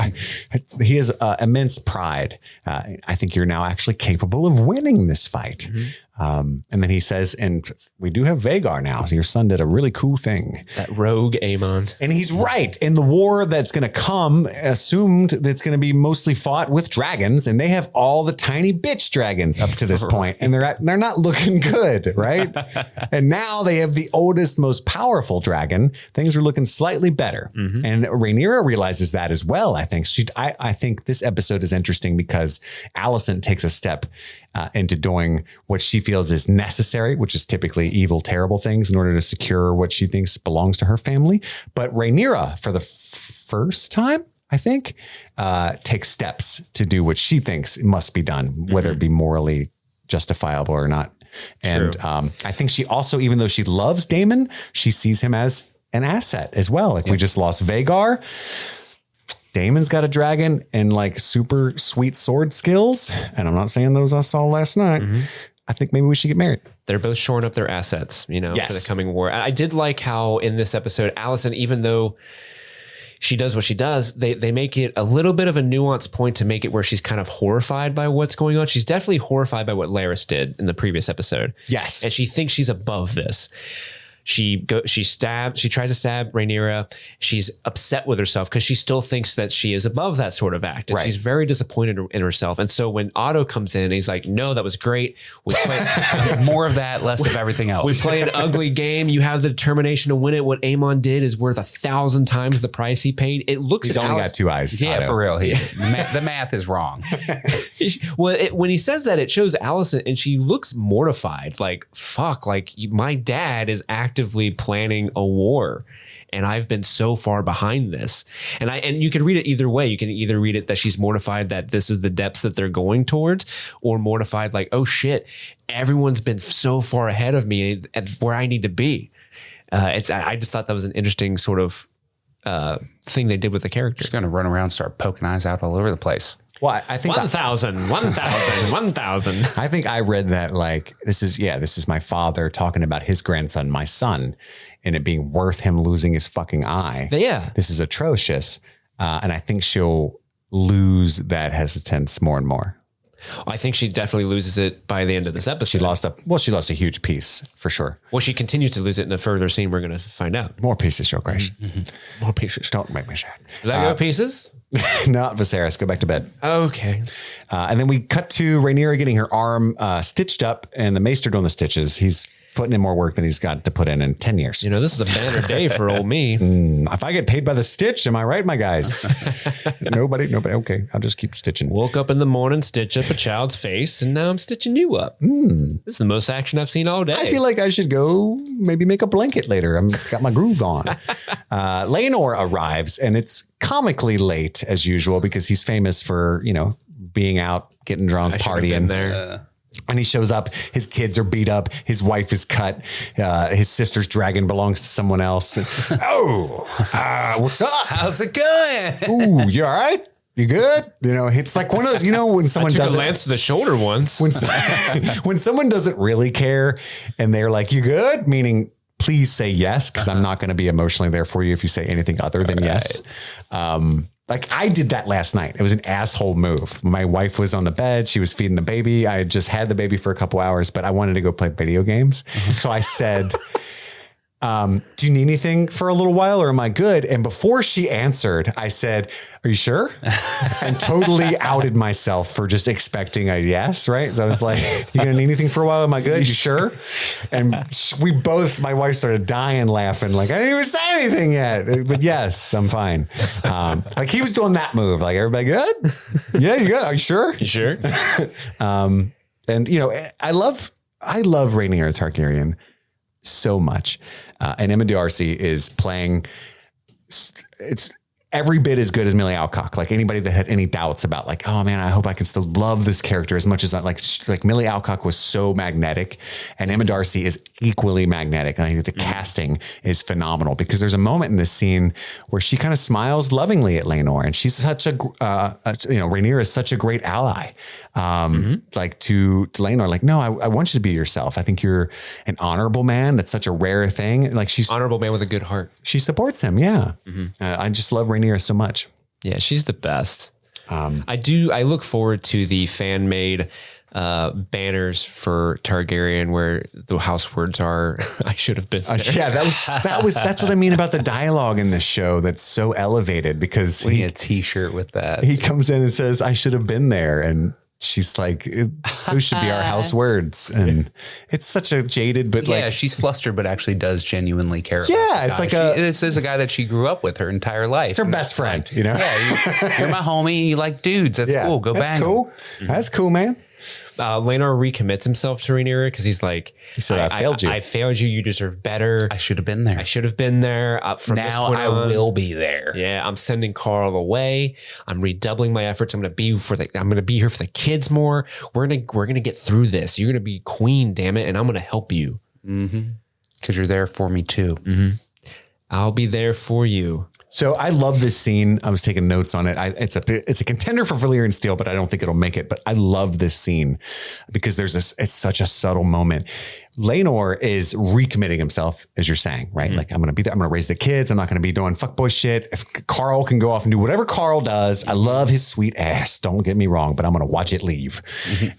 He has immense pride. I think you're now actually capable of winning this fight. And then he says, and we do have Vhagar now. So your son did a really cool thing. That rogue Aemond. And he's right. In the war that's going to come, assumed that's going to be mostly fought with dragons, and they have all the tiny bitch dragons up to this point, and they're not looking good, right? And now they have the oldest, most powerful dragon. Things are looking slightly better, and Rhaenyra realizes that as well. I think I think this episode is interesting because Alicent takes a step into doing what she feels is necessary, which is typically evil, terrible things in order to secure what she thinks belongs to her family. But Rhaenyra, for the first time, I think, takes steps to do what she thinks must be done, whether it be morally justifiable or not. And I think she also, even though she loves Daemon, she sees him as an asset as well. Like we just lost Vhagar. Daemon's got a dragon and like super sweet sword skills. And I'm not saying those I saw last night. I think maybe we should get married. They're both shoring up their assets, for the coming war. I did like how in this episode, Alicent, even though she does what she does, they make it a little bit of a nuanced point to make it where she's kind of horrified by what's going on. She's definitely horrified by what Larys did in the previous episode. Yes. And she thinks she's above this. She tries to stab Rhaenyra. She's upset with herself because she still thinks that she is above that sort of act. And she's very disappointed in herself. And so when Otto comes in, he's like, no, that was great. We play more of that, less of everything else. We play an ugly game. You have the determination to win it. What Aemon did is worth 1,000 times the price he paid. It looks He's only got two eyes. Yeah, Otto. for real. The math is wrong. When he says that, it shows Alicent and she looks mortified. Like, fuck, like my dad is actively planning a war and I've been so far behind this. And you can read it either way. You can either read it that she's mortified that this is the depths that they're going towards, or mortified like, oh shit, everyone's been so far ahead of me at where I need to be. I just thought that was an interesting sort of thing they did with the character. Just going to run around, start poking eyes out all over the place. Well, I think 1,000. I think I read that like, this is my father talking about his grandson, my son, and it being worth him losing his fucking eye. Yeah. This is atrocious. And I think she'll lose that hesitance more and more. I think she definitely loses it by the end of this episode. She lost a huge piece for sure. Well, she continues to lose it in a further scene we're going to find out. More pieces, Joe Grace. More pieces. Don't make me sad. Lego pieces? Not Viserys. Go back to bed. Okay. And then we cut to Rhaenyra getting her arm stitched up and the maester doing the stitches. He's putting in more work than he's got to put in 10 years. This is a banner day for old me. If I get paid by the stitch, am I right, my guys? Nobody. Okay, I'll just keep stitching. Woke up in the morning, stitch up a child's face, and now I'm stitching you up. This is the most action I've seen all day. I feel like I should go maybe make a blanket later. I've got my groove on. Laenor arrives, and it's comically late as usual because he's famous for, being out, getting drunk, partying there. And he shows up, his kids are beat up, his wife is cut, his sister's dragon belongs to someone else. What's up? How's it going? Ooh, you all right? You good? It's like one of those, when someone doesn't. a lance to the shoulder once. When someone doesn't really care and they're like, you good? Meaning, please say yes, because I'm not going to be emotionally there for you if you say anything other than yes. Like I did that last night. It was an asshole move. My wife was on the bed. She was feeding the baby. I had just had the baby for a couple hours, but I wanted to go play video games. So I said, do you need anything for a little while or am I good? And before she answered, I said, are you sure? And totally outed myself for just expecting a yes, right? So I was like, you gonna need anything for a while? Am I good? You sure? And my wife started dying laughing, like, I didn't even say anything yet. But yes, I'm fine. Like he was doing that move. Like, everybody good? Yeah, you good? Are you sure? You sure? And I love I love Rhaenyra Targaryen so much. And Emma D'Arcy is playing, it's every bit as good as Millie Alcock. Like anybody that had any doubts about like, oh man, I hope I can still love this character as much as I like Millie Alcock was so magnetic and Emma D'Arcy is equally magnetic. And I think the casting is phenomenal because there's a moment in this scene where she kind of smiles lovingly at Laenor and she's such Rhaenyra is such a great ally. Like to Laenor, like, no, I want you to be yourself. I think you're an honorable man. That's such a rare thing. Like she's honorable man with a good heart. She supports him. Yeah. I just love Rhaenyra so much. Yeah. She's the best. I look forward to the fan made, banners for Targaryen where the house words are, I should have been there. Yeah, that's what I mean about the dialogue in this show. That's so elevated because we need a t-shirt with that. He comes in and says, I should have been there. And she's like, who should be our house words? And it's such a jaded, but yeah, she's flustered, but actually does genuinely care. Yeah, about this is a guy that she grew up with her entire life. It's her best friend, you know? Yeah, you're my homie and you like dudes. That's cool. Go bang. That's cool. That's cool, man. Laenor recommits himself to Rhaenyra because he's like, he said, I failed you. I failed you. You deserve better. I should have been there. I should have been there. From now this point on, will be there. Yeah, I'm sending Carl away. I'm redoubling my efforts. I'm going to be here for the kids more. We're gonna get through this. You're gonna be queen, damn it, and I'm gonna help you. Because you're there for me too. I'll be there for you. So I love this scene. I was taking notes on it. It's a contender for Valyrian Steel, but I don't think it'll make it. But I love this scene because it's such a subtle moment. Laenor is recommitting himself, as you're saying, right? Like I'm going to be there. I'm going to raise the kids. I'm not going to be doing fuckboy shit. If Carl can go off and do whatever Carl does, I love his sweet ass. Don't get me wrong, but I'm going to watch it leave.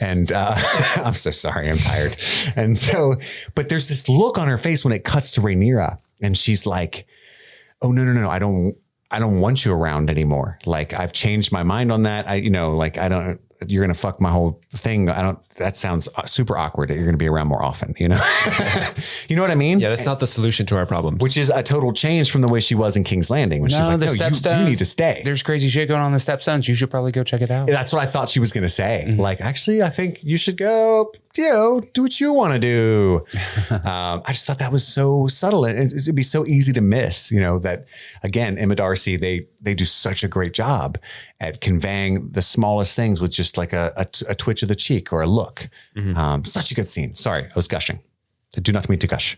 And I'm so sorry. I'm tired. And so, but there's this look on her face when it cuts to Rhaenyra and she's like, oh, no. I don't want you around anymore. Like I've changed my mind on that. You're going to fuck my whole thing. That sounds super awkward. You're going to be around more often, you know? You know what I mean? Yeah. That's not the solution to our problems. Which is a total change from the way she was in King's Landing when she's like, no, you need to stay. There's crazy shit going on in the Stepstones. You should probably go check it out. That's what I thought she was going to say. Like, actually, I think you should go, do what you want to do. I just thought that was so subtle and it'd be so easy to miss, that again, Emma D'Arcy, they do such a great job at conveying the smallest things with just like a twitch of the cheek or a look. Such a good scene. Sorry, I was gushing. I do not mean to gush.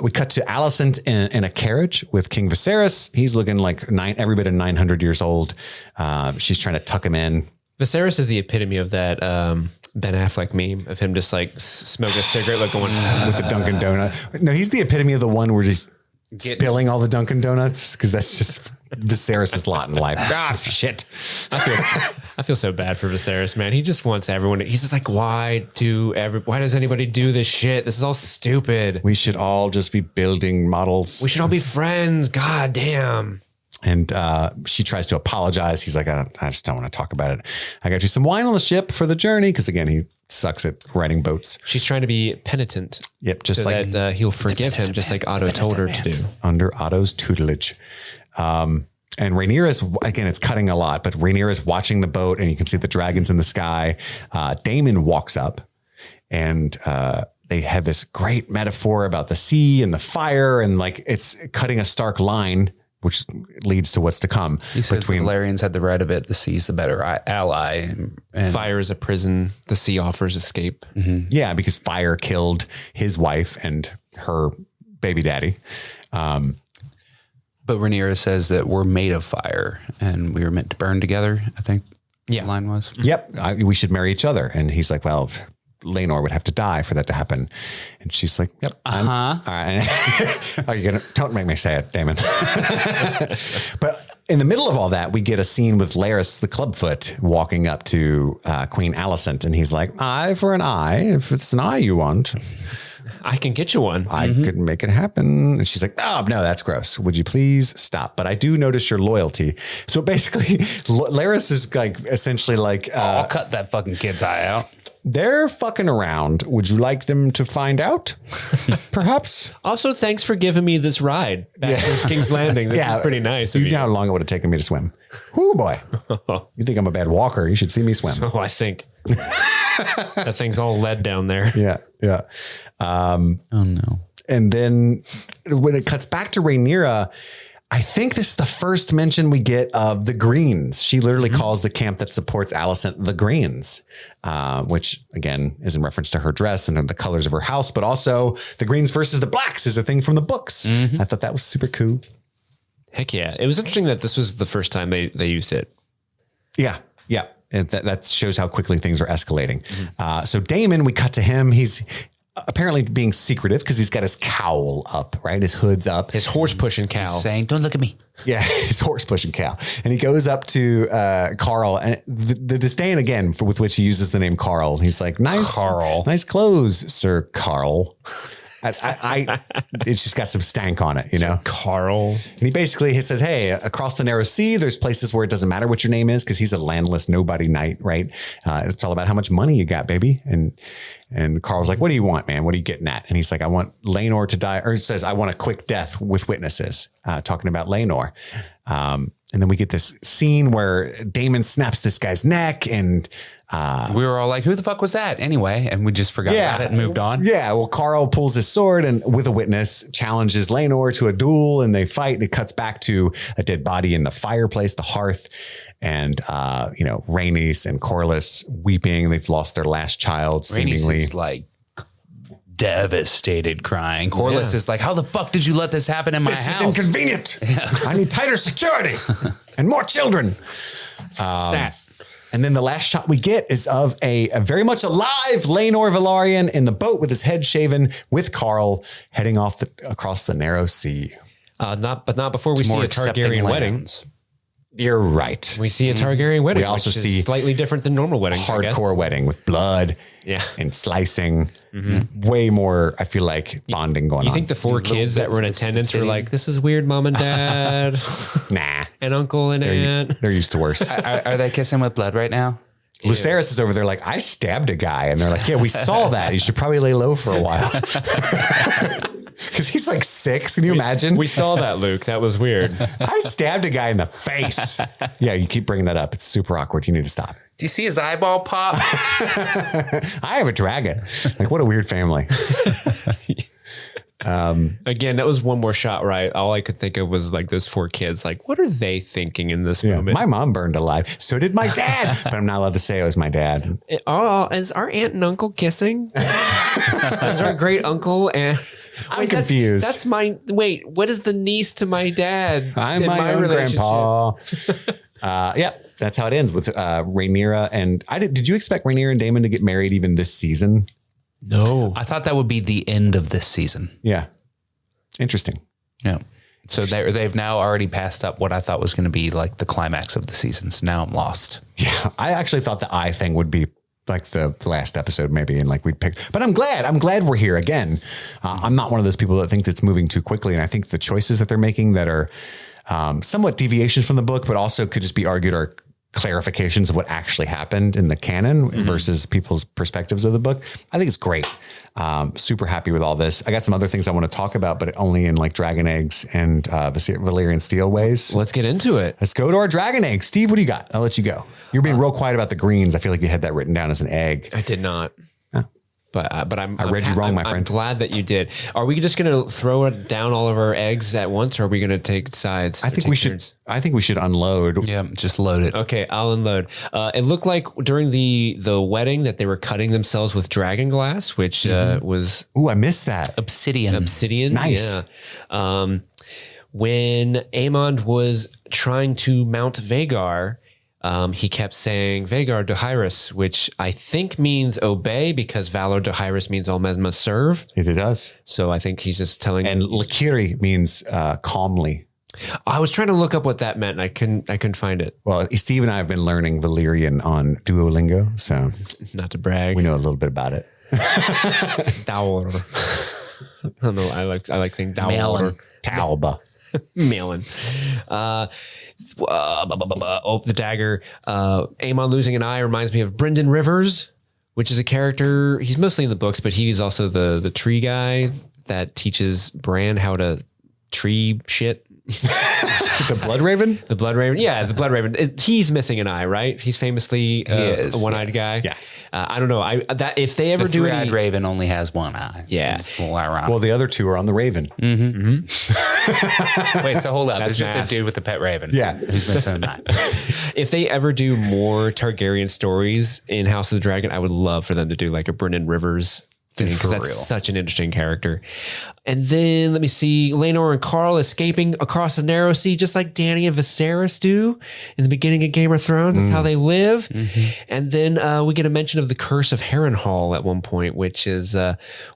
We cut to Alicent in a carriage with King Viserys. He's looking like every bit of 900 years old. She's trying to tuck him in. Viserys is the epitome of that Ben Affleck meme of him just like smoking a cigarette, like going with the Dunkin' Donut. No, he's the epitome of the one where he's spilling all the Dunkin' Donuts because that's just Viserys' lot in life. Ah, shit. I feel so bad for Viserys, man. He just wants everyone. He's just like, why does anybody do this shit? This is all stupid. We should all just be building models. We should all be friends. God damn. And she tries to apologize. He's like, I just don't want to talk about it. I got you some wine on the ship for the journey. Because again, he sucks at riding boats. She's trying to be penitent. Yep. Just so like that he'll forgive him, just like Otto told her to do. Under Otto's tutelage. And Rhaenyra's, again, it's cutting a lot, but Rhaenyra's watching the boat and you can see the dragons in the sky. Daemon walks up and they have this great metaphor about the sea and the fire and like it's cutting a stark line, which leads to what's to come. He says the Valyrians had the right of it. The sea's the better ally. And fire is a prison. The sea offers escape. Yeah, because fire killed his wife and her baby daddy. But Rhaenyra says that we're made of fire and we were meant to burn together, I think the line was. Yep. We should marry each other. And he's like, well, Laenor would have to die for that to happen. And she's like, yep. All right. Don't make me say it, Damon. But in the middle of all that, we get a scene with Larys the Clubfoot walking up to Queen Alicent. And he's like, eye for an eye. If it's an eye you want, I can get you one. I could make it happen. And she's like, oh, no, that's gross. Would you please stop? But I do notice your loyalty. So basically, Larys is like essentially like, I'll cut that fucking kid's eye out. They're fucking around. Would you like them to find out? Perhaps. Also, thanks for giving me this ride back to King's Landing. This is pretty nice. You know how long it would have taken me to swim. Whoo, boy. You think I'm a bad walker. You should see me swim. Oh, I sink. That thing's all lead down there. Yeah. Yeah. Oh no. And then when it cuts back to Rhaenyra, I think this is the first mention we get of the Greens. She literally calls the camp that supports Alicent the Greens, which again is in reference to her dress and the colors of her house, but also the Greens versus the Blacks is a thing from the books. I thought that was super cool. Heck yeah. It was interesting that this was the first time they used it. Yeah. Yeah. And that shows how quickly things are escalating. So Daemon, we cut to him. He's apparently being secretive because he's got his cowl up, right? His hood's up. His horse pushing cow. Saying, don't look at me. Yeah, his horse pushing cow. And he goes up to Carl, and the disdain again with which he uses the name Carl. He's like, nice clothes, Sir Carl. It's just got some stank on it, you know? Carl. And he basically says, hey, across the narrow sea, there's places where it doesn't matter what your name is because he's a landless nobody knight, right? It's all about how much money you got, baby. And Carl's like, what do you want, man? What are you getting at? And he's like, I want Laenor to die. Or he says, I want a quick death with witnesses, talking about Laenor. And then we get this scene where Daemon snaps this guy's neck and we were all like, who the fuck was that anyway? And we just forgot about it and moved on. Yeah. Well, Carl pulls his sword and with a witness challenges Laenor to a duel and they fight and it cuts back to a dead body in the fireplace, the hearth. And, Rhaenys and Corlys weeping. They've lost their last child, seemingly. Rhaenys is like devastated crying. Corlys is like, how the fuck did you let this happen in my house? This is inconvenient. I need tighter security and more children. Stat. And then the last shot we get is of a very much alive Laenor Velaryon in the boat with his head shaven with Carl heading off across the narrow sea. Not before we see a Targaryen wedding. You're right. We see a Targaryen wedding. We also see slightly different than normal weddings. Hardcore wedding with blood and slicing. Way more, I feel like, bonding going on. You think the 4 kids that were in attendance were like, this is weird, mom and dad? Nah. And uncle and aunt. They're used to worse. Are they kissing with blood right now? Lucerys is over there like, I stabbed a guy. And they're like, yeah, we saw that. You should probably lay low for a while. Because he's like 6. Can you imagine? We saw that, Luke. That was weird. I stabbed a guy in the face. Yeah, you keep bringing that up. It's super awkward. You need to stop. Do you see his eyeball pop? I have a dragon. Like, what a weird family. Again, that was one more shot, right? All I could think of was like those 4 kids. Like, what are they thinking in this moment? My mom burned alive. So did my dad. But I'm not allowed to say it was my dad. Oh, is our aunt and uncle kissing? Is our great uncle and... I'm confused. That's my... Wait, what is the niece to my dad? I'm my own grandpa. That's how it ends with Rhaenyra. And did you expect Rhaenyra and Daemon to get married even this season? No. I thought that would be the end of this season. Yeah. Interesting. Yeah. So they've now already passed up what I thought was going to be like the climax of the season. So now I'm lost. Yeah. I actually thought the eye thing would be like the last episode maybe. And like we'd pick, but I'm glad we're here again. I'm not one of those people that think it's moving too quickly. And I think the choices that they're making that are somewhat deviations from the book, but also could just be argued are clarifications of what actually happened in the canon versus people's perspectives of the book. I think it's great. Super happy with all this. I got some other things I want to talk about, but only in like dragon eggs and Valyrian Steel ways. Let's get into it. Let's go to our dragon egg. Steve, what do you got? I'll let you go. You're being real quiet about the greens. I feel like you had that written down as an egg. I did not. But I read you wrong, my friend. I'm glad that you did. Are we just going to throw it down all of our eggs at once, or are we going to take sides? I think we should unload. Yeah, just load it. Okay, I'll unload. It looked like during the wedding that they were cutting themselves with dragon glass, which was I missed that. Obsidian. Nice. Yeah. When Aemond was trying to mount Vhagar, he kept saying Vhagar Dohaeris, which I think means obey because Valor Dohaeris means all men must serve. It does. So I think he's just telling. And Lakiri means calmly. I was trying to look up what that meant. And I couldn't find it. Well, Steve and I have been learning Valyrian on Duolingo, so not to brag, we know a little bit about it. Daur. I don't know. I like saying Daur. Melon. Talba. Melon. The dagger. Aemon losing an eye reminds me of Brynden Rivers, which is a character. He's mostly in the books, but he's also the tree guy that teaches Bran how to tree shit. The Blood Raven? The Blood Raven. Yeah, the Blood Raven. He's missing an eye, right? He's famously a one-eyed guy. Yes. I don't know. If they ever The do three-eyed any, raven only has one eye. Yeah. It's a little ironic. Well, the other two are on the Raven. Wait, so hold up. That's It's just math. a dude with a pet raven. Yeah. Who's missing an eye. if they ever do more Targaryen stories in House of the Dragon, I would love for them to do like a Brennan Rivers thing because that's real. such an interesting character. And then let me see, Laenor and Carl escaping across the narrow sea, just like Dany and Viserys do in the beginning of Game of Thrones. That's how they live. And then we get a mention of the curse of Harrenhal at one point, which is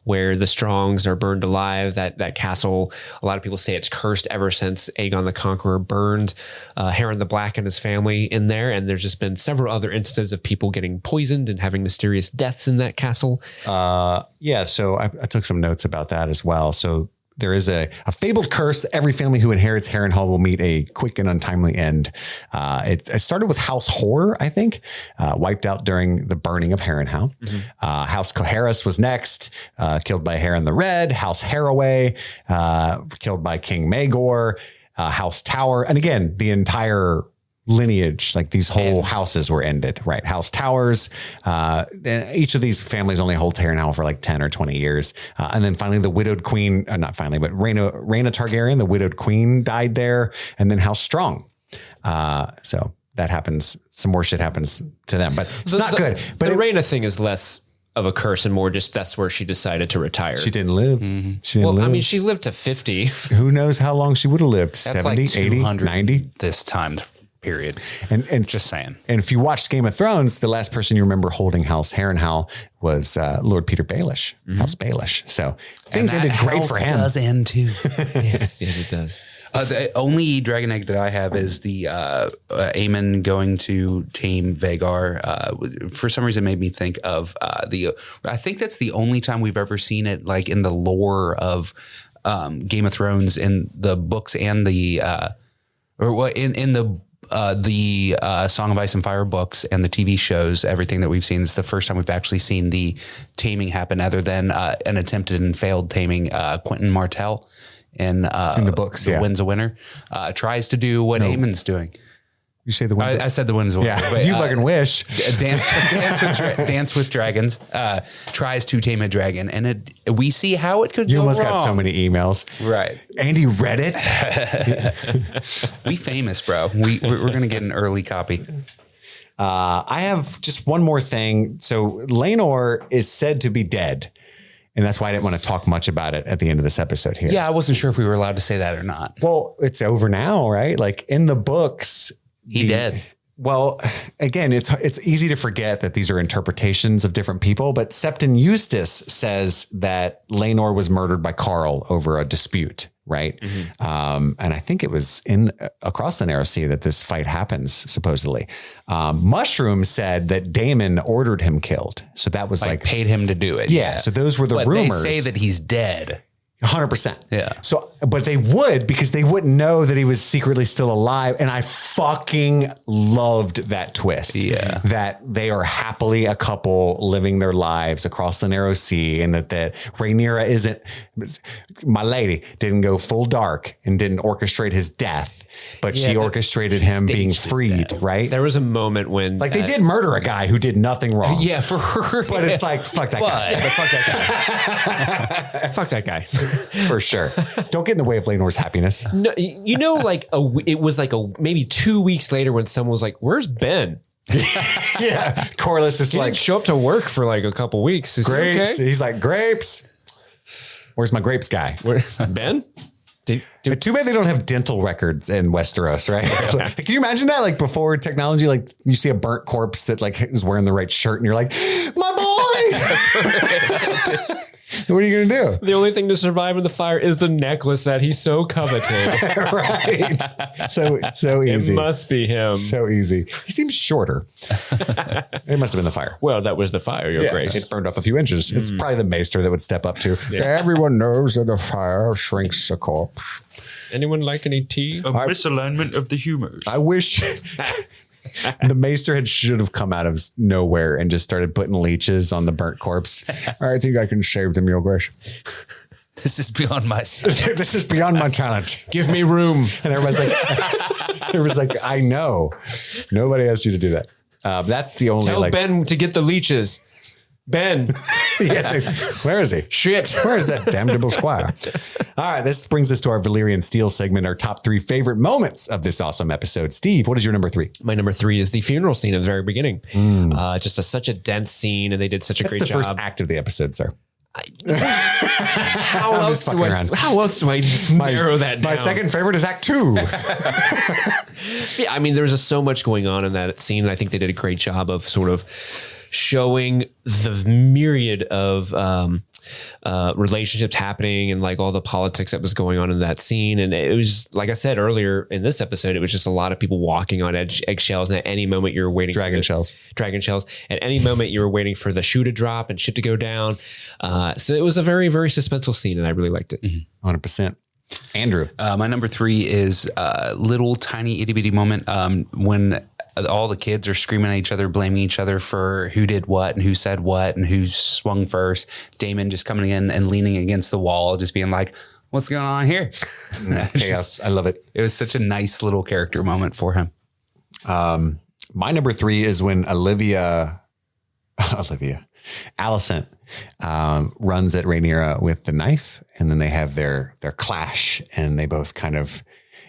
where the Strongs are burned alive. That castle, a lot of people say it's cursed ever since Aegon the Conqueror burned Harren the Black and his family in there. And there's just been several other instances of people getting poisoned and having mysterious deaths in that castle. Yeah, so I took some notes about that as well. So there is a fabled curse that every family who inherits Harrenhal will meet a quick and untimely end. It started with House Horror, I think, wiped out during the burning of Harrenhal. House Coharis was next, killed by Harren the Red. House Haraway, killed by King Maegor. House Tower. And again, the entire lineage, like these whole houses were ended, right? House Towers. And each of these families only hold Harrenhal for like 10 or 20 years. And then finally the widowed queen, not finally, but Rhaena Targaryen, the widowed queen, died there. And then House Strong. So that happens. Some more shit happens to them, but it's not good. But the Rhaena thing is less of a curse and more just that's where she decided to retire. she didn't live. She didn't live. I mean, she lived to 50. Who knows how long she would have lived? That's 70, like 80, 200 90? this time period. And Just saying. And if you watched Game of Thrones, the last person you remember holding House Harrenhal was Lord Peter Baelish, House Baelish. So things ended great for him. Does end too. yes, it does. The only dragon egg that I have is the Aemon going to tame Vhagar. For some reason, it made me think of I think that's the only time we've ever seen it, like in the lore of Game of Thrones, in the books and the in the Song of Ice and Fire books and the TV shows. Everything that we've seen is the first time we've actually seen the taming happen, other than an attempted and failed taming. Quentin Martell in the books, The Winds of Winter, tries to do what Aemon's doing. You say the Winds. I said The Winds of Winter. Yeah, but, you fucking wish. Dance with Dragons tries to tame a dragon, and we see how it could You go almost wrong. got so many emails. Right. Andy read it. We famous, bro. We're going to get an early copy. I have just one more thing. So Laenor is said to be dead. And that's why I didn't want to talk much about it at the end of this episode here. Yeah, I wasn't sure if we were allowed to say that or not. Well, it's over now, right? Like in the books, He dead. Well, again, it's easy to forget that these are interpretations of different people, but Septon Eustace says that Laenor was murdered by Carl over a dispute, right? And I think it was across the Narrow Sea that this fight happens, supposedly. Mushroom said that Daemon ordered him killed. So that was like paid him to do it. Yeah. So those were the but rumors. They say that he's dead. 100%. Yeah. So, but they would, because they wouldn't know that he was secretly still alive. And I fucking loved that twist. Yeah. That they are happily a couple living their lives across the Narrow Sea, and that Rhaenyra isn't, my lady didn't go full dark and didn't orchestrate his death, but she orchestrated him being freed, right? There was a moment when Like they did murder a guy who did nothing wrong. Yeah, for But it's like, fuck that guy. Yeah, but fuck that guy. Fuck that guy. For sure. Don't get in the way of Laenor's happiness. No, you know, like it was like maybe 2 weeks later when someone was like, "Where's Ben?" Yeah. Corliss is He like, didn't show up to work for like a couple weeks. Is he grapes. okay? He's like, grapes. Where's my grapes guy? Ben? Too bad they don't have dental records in Westeros, right? Like, can you imagine that? Like before technology, like you see a burnt corpse that like is wearing the right shirt and you're like, my boy. What are you going to do? The only thing to survive in the fire is the necklace that he so coveted. Right. So easy. It must be him. So easy. He seems shorter. It must have been the fire. Well, that was the fire, Your Grace. It burned off a few inches. It's probably the maester that would step up to. Everyone knows that a fire shrinks a corpse. Anyone like any tea? A misalignment of the humors. I wish the maester should have come out of nowhere and just started putting leeches on the burnt corpse. I think I can shave them, Your Grace. This is beyond my sight. This is beyond my talent. Give me room. And everyone's like, I know. Nobody asked you to do that. That's the only Tell Ben to get the leeches. Ben. Where is he? Shit. Where is that damnable squire? All right, this brings us to our Valyrian Steels segment, our top 3 favorite moments of this awesome episode. Steve, what is your number 3? My number 3 is the funeral scene at the very beginning. Just such a dense scene, and they did such a great job. That's the first act of the episode, sir. How else do I narrow that down? My second favorite is Act 2. Yeah, I mean, there's so much going on in that scene, and I think they did a great job of sort of showing the myriad of relationships happening and like all the politics that was going on in that scene. And it was, like I said earlier in this episode, it was just a lot of people walking on eggshells. And at any moment you were waiting Dragon shells. At any moment you were waiting for the shoe to drop and shit to go down. So it was a very, very suspenseful scene, and I really liked it. 100%. Andrew. My number 3 is a little tiny itty bitty moment when all the kids are screaming at each other, blaming each other for who did what and who said what and who swung first. Damon just coming in and leaning against the wall, just being like, what's going on here? Chaos. I love it. It was such a nice little character moment for him. My number 3 is when Alicent runs at Rhaenyra with the knife, and then they have their clash, and they both kind of,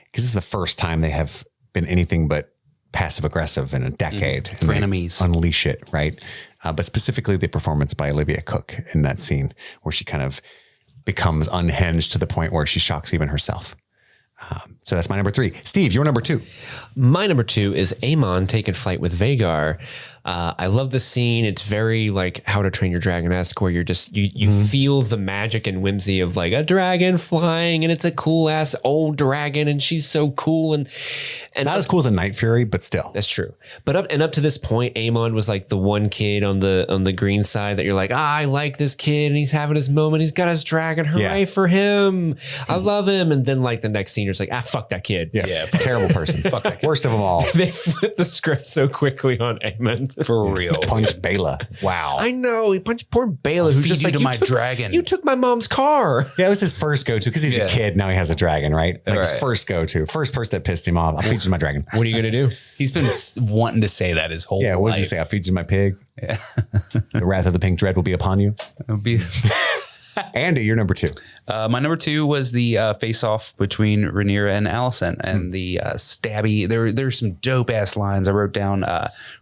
because this is the first time they have been anything but passive aggressive in a decade. Frenemies. Unleash it, right? But specifically the performance by Olivia Cook in that scene where she kind of becomes unhinged to the point where she shocks even herself. So that's my number 3. Steve, your number 2. My number 2 is Aemon taking flight with Vhagar. I love the scene. It's very like How to Train Your Dragon-esque, where you're just, you feel the magic and whimsy of like a dragon flying, and it's a cool ass old dragon, and she's so cool. And Not as cool as a Night Fury, but still. That's true. But up to this point, Aemon was like the one kid on the green side that you're like, I like this kid, and he's having his moment. He's got his dragon. Hooray for him. I love him. And then like the next scene, you're just like, fuck that kid. Yeah. Terrible person. Fuck that kid. Worst of them all. They flipped the script so quickly on Aemon. For real. Punched Bela. Wow. I know. He punched poor Bela, who's just like, to my dragon. You took my mom's car. Yeah, it was his first go-to because he's a kid. Now he has a dragon, right? Like his first go-to. First person that pissed him off. I'll feed you to my dragon. What are you going to do? He's been wanting to say that his whole life. Yeah, what does he say? I'll feed you my pig. Yeah. The wrath of the pink dread will be upon you. It'll be... Andy, you're number 2. My number 2 was the face-off between Rhaenyra and Alicent, and the stabby. There's some dope-ass lines I wrote down.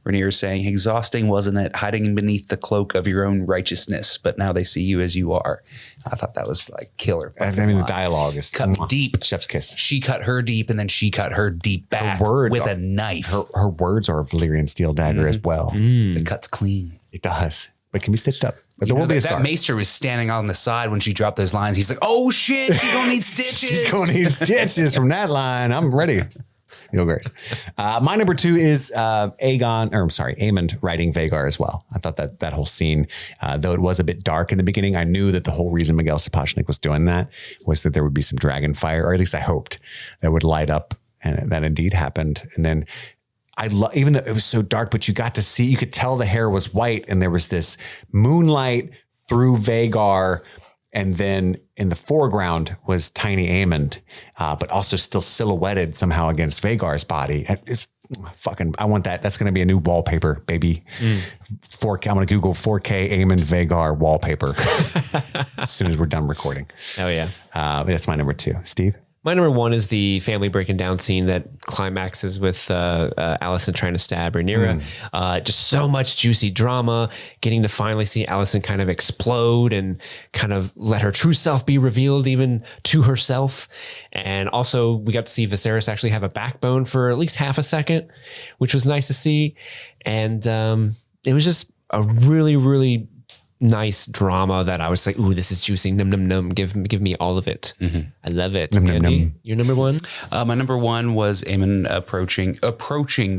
Rhaenyra saying, exhausting, wasn't it? Hiding beneath the cloak of your own righteousness, but now they see you as you are. I thought that was like killer. I mean, the dialogue is cut deep. Chef's kiss. She cut her deep, and then she cut her deep back with a knife. Her words are a Valyrian steel dagger as well. It cuts clean. It does. But can be stitched up. But there will be a scar. That maester was standing on the side when she dropped those lines. He's like, oh shit, she's gonna need stitches. She's gonna need stitches from that line. I'm ready. You're great. My number 2 is Aemond riding Vhagar as well. I thought that whole scene, though it was a bit dark in the beginning, I knew that the whole reason Miguel Sapochnik was doing that was that there would be some dragon fire, or at least I hoped that would light up, and that indeed happened. And then even though it was so dark, but you could tell the hair was white, and there was this moonlight through Vhagar. And then in the foreground was tiny Aemond, but also still silhouetted somehow against Vhagar's body. I want that. That's going to be a new wallpaper, baby. 4K. I'm going to Google 4K Aemond Vhagar wallpaper as soon as we're done recording. Oh yeah. That's my number 2. Steve? My number 1 is the family breaking down scene that climaxes with Alicent trying to stab Rhaenyra. Just so much juicy drama, getting to finally see Alicent kind of explode and kind of let her true self be revealed even to herself. And also we got to see Viserys actually have a backbone for at least half a second, which was nice to see. And it was just a really, really nice drama that I was like, ooh, this is juicy. Num, num, num. Give me all of it. I love it. Num, num, num. Your number 1? My number 1 was Aemon approaching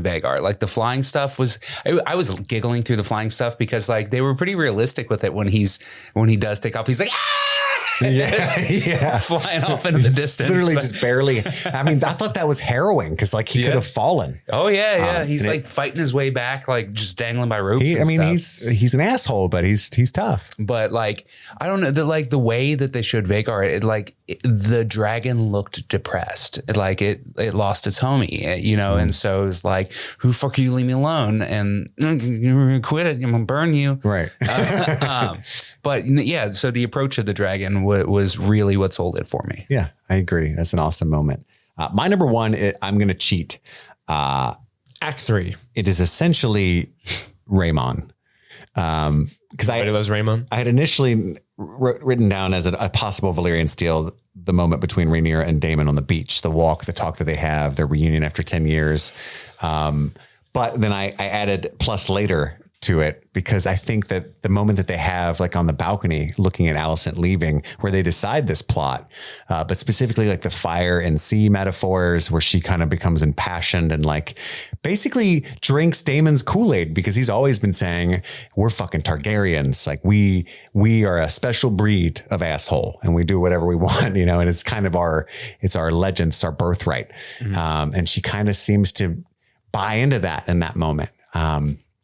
Vhagar. Like the flying stuff was, I was giggling through the flying stuff because like they were pretty realistic with it when he does take off. He's like, ah! Yeah. flying off into the distance. Literally But- just barely. I mean, I thought that was harrowing because like he could have fallen. Oh yeah. He's and like fighting his way back, like just dangling by ropes. I and mean, stuff. he's an asshole, but he's tough. But like, I don't know, the way that they showed Vagar, the dragon looked depressed. It lost its homie, you know, and so it was like, who fuck you, leave me alone, and you're gonna quit it, I'm gonna burn you, Right. But yeah, so the approach of the dragon was really what sold it for me. Yeah, I agree. That's an awesome moment. My number one, I'm going to cheat. Act 3. It is essentially Raymond. Because Everybody loves Raymond. I had initially written down as a possible Valyrian Steel the moment between Rhaenyra and Daemon on the beach, the talk that they have, their reunion after 10 years. But then I added plus later to it because I think that the moment that they have like on the balcony looking at Alicent leaving where they decide this plot, but specifically like the fire and sea metaphors where she kind of becomes impassioned and like basically drinks Daemon's Kool-Aid because he's always been saying we're fucking Targaryens. Like we are a special breed of asshole and we do whatever we want, you know, and it's kind of our legend, it's our birthright. And she kind of seems to buy into that in that moment.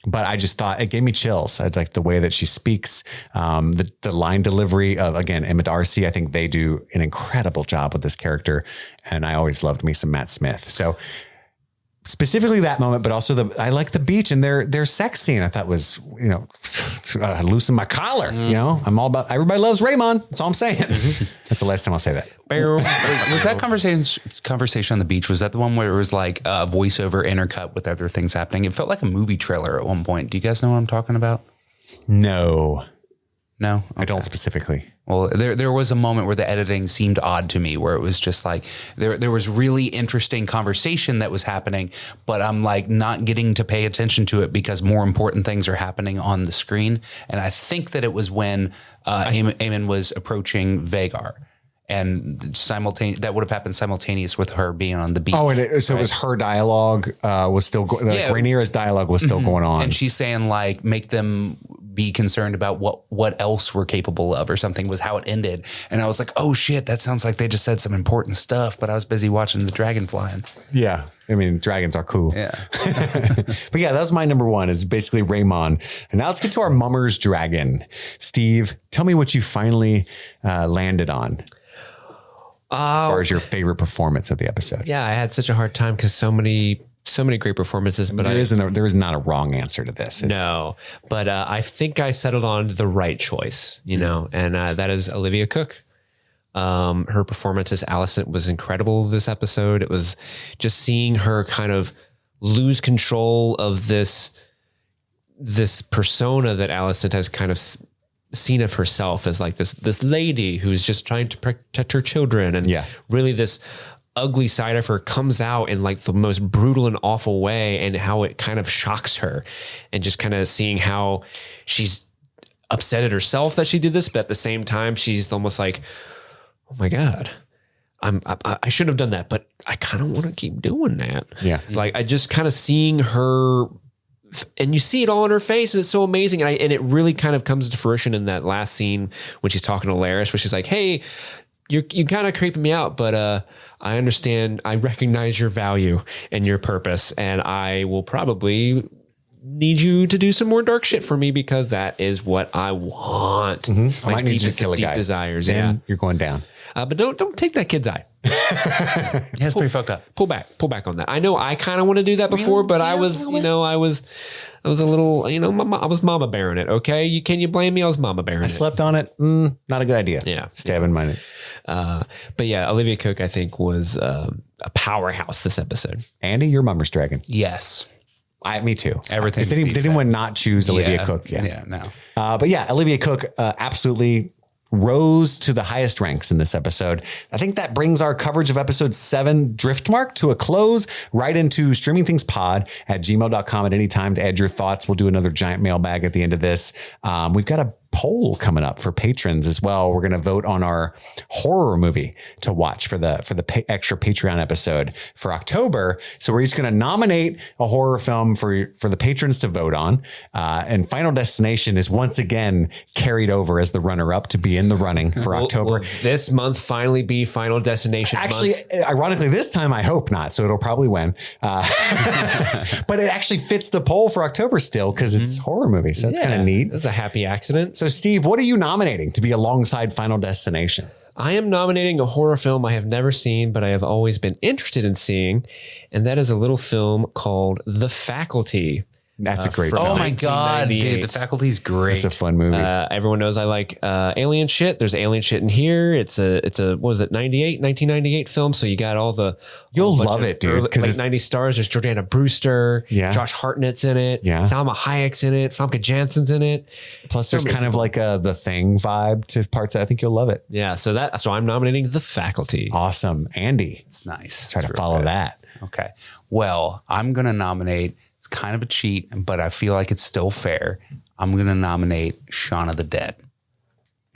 But I just thought it gave me chills. I like the way that she speaks, the line delivery of, again, Emma Darcy. I think they do an incredible job with this character. And I always loved me some Matt Smith. So specifically that moment, but also I like the beach and their sex scene. I thought was, you know, loosen my collar, you know, I'm all about, everybody loves Raymond. That's all I'm saying. That's the last time I'll say that. Was that conversation on the beach? Was that the one where it was like a voiceover intercut with other things happening? It felt like a movie trailer at one point. Do you guys know what I'm talking about? No, okay. I don't specifically. Well, there was a moment where the editing seemed odd to me, where it was just like there was really interesting conversation that was happening, but I'm like not getting to pay attention to it because more important things are happening on the screen. And I think that it was when Aemon was approaching Vagar. And that would have happened simultaneous with her being on the beach. Oh, and it was her dialogue was still going. Rhaenyra's dialogue was still going on, and she's saying like, make them be concerned about what else we're capable of, or something was how it ended. And I was like, oh shit, that sounds like they just said some important stuff. But I was busy watching the dragon flying. Yeah, I mean, dragons are cool. Yeah, but yeah, that was my number one. Is basically Raymond. And now let's get to our Mummer's dragon. Steve, tell me what you finally landed on. As far as your favorite performance of the episode. Yeah, I had such a hard time because so many great performances, but there is not a wrong answer to this. No, but I think I settled on the right choice, you know, and that is Olivia Cook. Her performance as Alicent was incredible this episode. It was just seeing her kind of lose control of this persona that Alicent has kind of seen of herself as like this lady who's just trying to protect her children, and really this ugly side of her comes out in like the most brutal and awful way, and how it kind of shocks her, and just kind of seeing how she's upset at herself that she did this, but at the same time she's almost like, oh my God, I should have done that, but I kind of want to keep doing that. Yeah. Like I just kind of seeing her, and you see it all in her face, and it's so amazing. And it really kind of comes to fruition in that last scene when she's talking to Larys, where she's like, hey, you kind of creeping me out, but I understand, I recognize your value and your purpose, and I will probably need you to do some more dark shit for me because that is what I want. I might need you to kill a deep guy. desires. Then yeah, you're going down. But don't take that kid's eye. Yeah, it's pretty fucked up. Pull back on that. I know I kind of want to do that before, but I was a little, you know, I was mama bearing it. Okay. Can you blame me? I was mama bearing it. Slept on it. Not a good idea. Yeah. Stabbing mine. But yeah, Olivia Cook, I think, was a powerhouse this episode. Andy, your Mummer's dragon. Yes. Me too. Everything. Did anyone not choose Olivia Cook? Yeah. No. But yeah, Olivia Cook absolutely rose to the highest ranks in this episode. I think that brings our coverage of episode 7, Driftmark, to a close. Right into streamingthingspod at gmail.com at any time to add your thoughts. We'll do another giant mailbag at the end of this. We've got a poll coming up for patrons as well. We're going to vote on our horror movie to watch for the extra Patreon episode for October. So we're each going to nominate a horror film for the patrons to vote on. And Final Destination is once again carried over as the runner-up to be in the running for October. Will this month finally be Final Destination Actually, month? ironically, this time I hope not. So it'll probably win. But it actually fits the poll for October still because it's horror movie. So that's kind of neat. That's a happy accident. So Steve, what are you nominating to be alongside Final Destination? I am nominating a horror film I have never seen, but I have always been interested in seeing. And that is a little film called The Faculty. That's a great from film. Oh my God, dude, 1998. The Faculty's great. It's a fun movie. Everyone knows I like alien shit. There's alien shit in here. It's a what was it, 1998 film. So you got all the You'll bunch love of it, dude. late 90s stars. There's Jordana Brewster. Yeah. Josh Hartnett's in it. Yeah. Salma Hayek's in it. Famke Janssen's in it. Plus, there's kind of like a The Thing vibe to parts. I think you'll love it. Yeah. So I'm nominating The Faculty. Awesome. Andy, It's nice. try It's to real follow good. that. Okay. Well, I'm going to nominate, it's kind of a cheat, but I feel like it's still fair. I'm going to nominate Shaun of the Dead.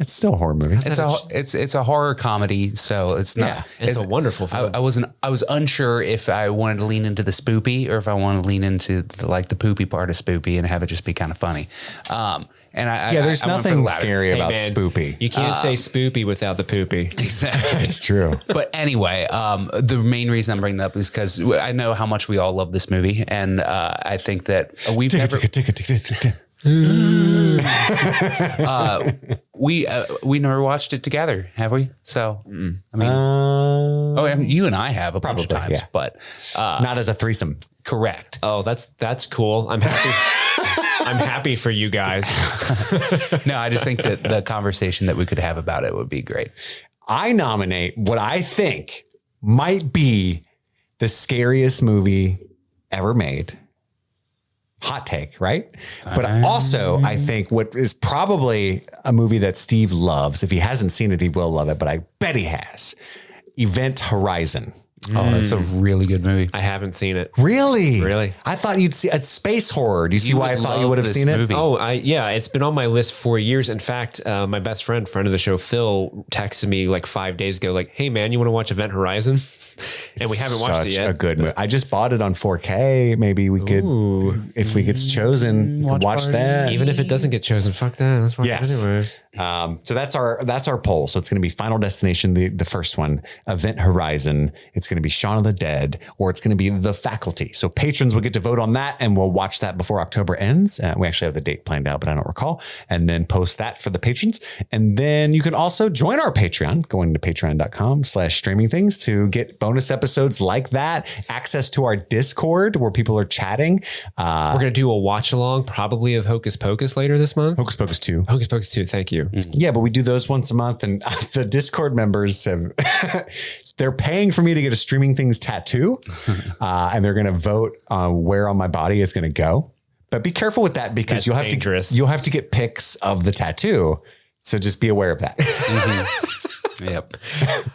It's still a horror movie. It's a horror comedy, so it's not. Yeah, it's a wonderful film. I was unsure if I wanted to lean into the spoopy or if I wanted to lean into the poopy part of spoopy and have it just be kind of funny. There's I went for the nothing latter. scary about man, spoopy. You can't say spoopy without the poopy. Exactly. It's true. But anyway, the main reason I'm bringing that up is because I know how much we all love this movie, and I think that we've never. We never watched it together, have we? So I mean, you and I have a bunch of Probably, times, yeah. but Not as a threesome. correct. Oh, that's cool. I'm happy. I'm happy for you guys. No, I just think that the conversation that we could have about it would be great. I nominate what I think might be the scariest movie ever made. Hot take, right? But also, I think what is probably a movie that Steve loves. If he hasn't seen it, he will love it, but I bet he has. Event Horizon. Oh, that's a really good movie. I haven't seen it. Really? Really? I thought you'd see a space horror. Do you see why I would thought you love would have this seen movie. it? Oh, it's been on my list for years. In fact, my best friend of the show, Phil, texted me like 5 days ago, like, "Hey man, you want to watch Event Horizon?" And we haven't watched it Such yet. a good movie. I just bought it on 4K. Maybe we could, if we gets chosen, watch that. Even if it doesn't get chosen, fuck that. Let's watch Yes. it anyway. So that's our poll. So it's going to be Final Destination, the first one, Event Horizon. It's going to be Shaun of the Dead, or it's going to be The Faculty. So patrons will get to vote on that, and we'll watch that before October ends. We actually have the date planned out, but I don't recall. And then post that for the patrons. And then you can also join our Patreon, going to patreon.com/streamingthings to get bonus episodes like that, access to our Discord where people are chatting. We're gonna do a watch along, probably of Hocus Pocus later this month. Hocus Pocus 2. Hocus Pocus 2. Thank you. Yeah, but we do those once a month, and the Discord members have they're paying for me to get a Streaming Things tattoo, and they're going to vote on where on my body it's going to go. But be careful with that because That's dangerous. you'll have to get pics of the tattoo. So just be aware of that. Yep.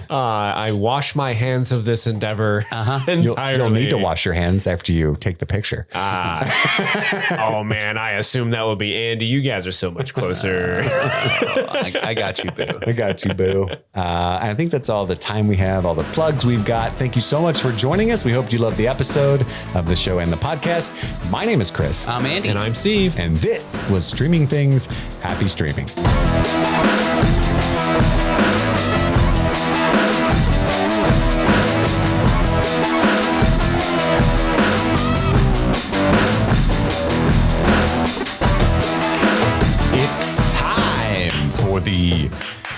I wash my hands of this endeavor entirely. You'll need to wash your hands after you take the picture. Oh man, I assume that will be Andy. You guys are so much closer. I got you, boo. I got you, boo. And I think that's all the time we have, all the plugs we've got. Thank you so much for joining us. We hope you loved the episode of the show and the podcast. My name is Chris. I'm Andy. And I'm Steve. And this was Streaming Things. Happy streaming. It's time for the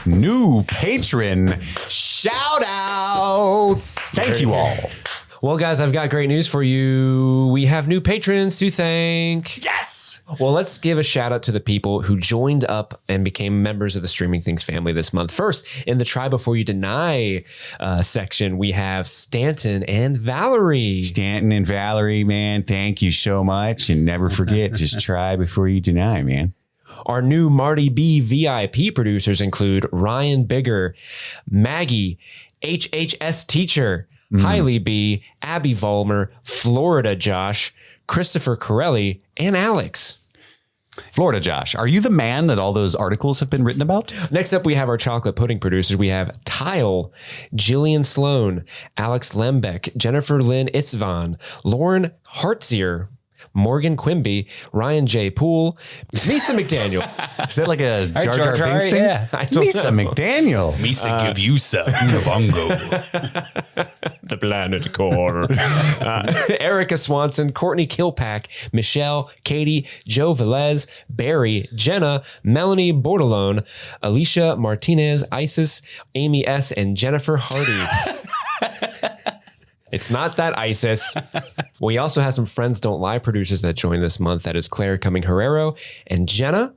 new patron shout outs. Thank you all. Well, guys, I've got great news for you. We have new patrons to thank. Yes. Well, let's give a shout out to the people who joined up and became members of the Streaming Things family this month. First, in the Try Before You Deny section, we have Stanton and Valerie. Stanton and Valerie, man, thank you so much. And never forget, just try before you deny, man. Our new Marty B VIP producers include Ryan Bigger, Maggie, HHS Teacher, Hailey B, Abby Vollmer, Florida Josh, Christopher Corelli, and Alex. Florida Josh, are you the man that all those articles have been written about? Next up, we have our chocolate pudding producers. We have Tile, Jillian Sloan, Alex Lembeck, Jennifer Lynn Itzvan, Lauren Hartzier, Morgan Quimby, Ryan J. Poole, Misa McDaniel. Is that like a Jar Jar Binks thing? Yeah, I don't Misa know. McDaniel. Misa give you some bongo. The planet core. Erica Swanson, Courtney Kilpack, Michelle, Katie, Joe Velez, Barry, Jenna, Melanie Bordelone, Alicia Martinez, Isis, Amy S., and Jennifer Hardy. It's not that ISIS. We also have some Friends Don't Lie producers that joined this month. That is Claire Cumming Herrero and Jenna.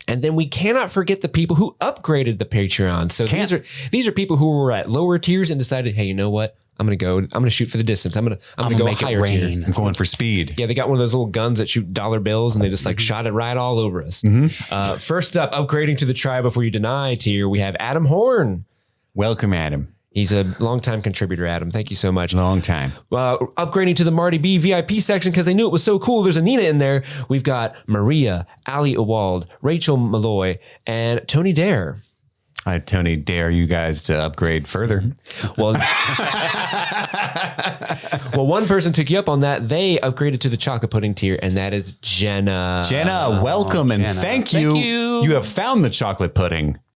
And then we cannot forget the people who upgraded the Patreon. So these are people who were at lower tiers and decided, hey, you know what? I'm going to shoot for the distance. I'm going to go make it higher tier. rain. I'm going for speed. Yeah, they got one of those little guns that shoot dollar bills and they just like shot it right all over us. First up, upgrading to the Try Before You Deny tier, we have Adam Horn. Welcome, Adam. He's a longtime contributor, Adam. Thank you so much. Long time. Upgrading to the Marty B VIP section because they knew it was so cool. There's a Nina in there. We've got Maria, Ali Ewald, Rachel Malloy, and Tony Dare. I Tony dare you guys to upgrade further. Well, one person took you up on that. They upgraded to the chocolate pudding tier, and that is Jenna. Jenna, welcome and Jenna. thank you. Thank you. You have found the chocolate pudding.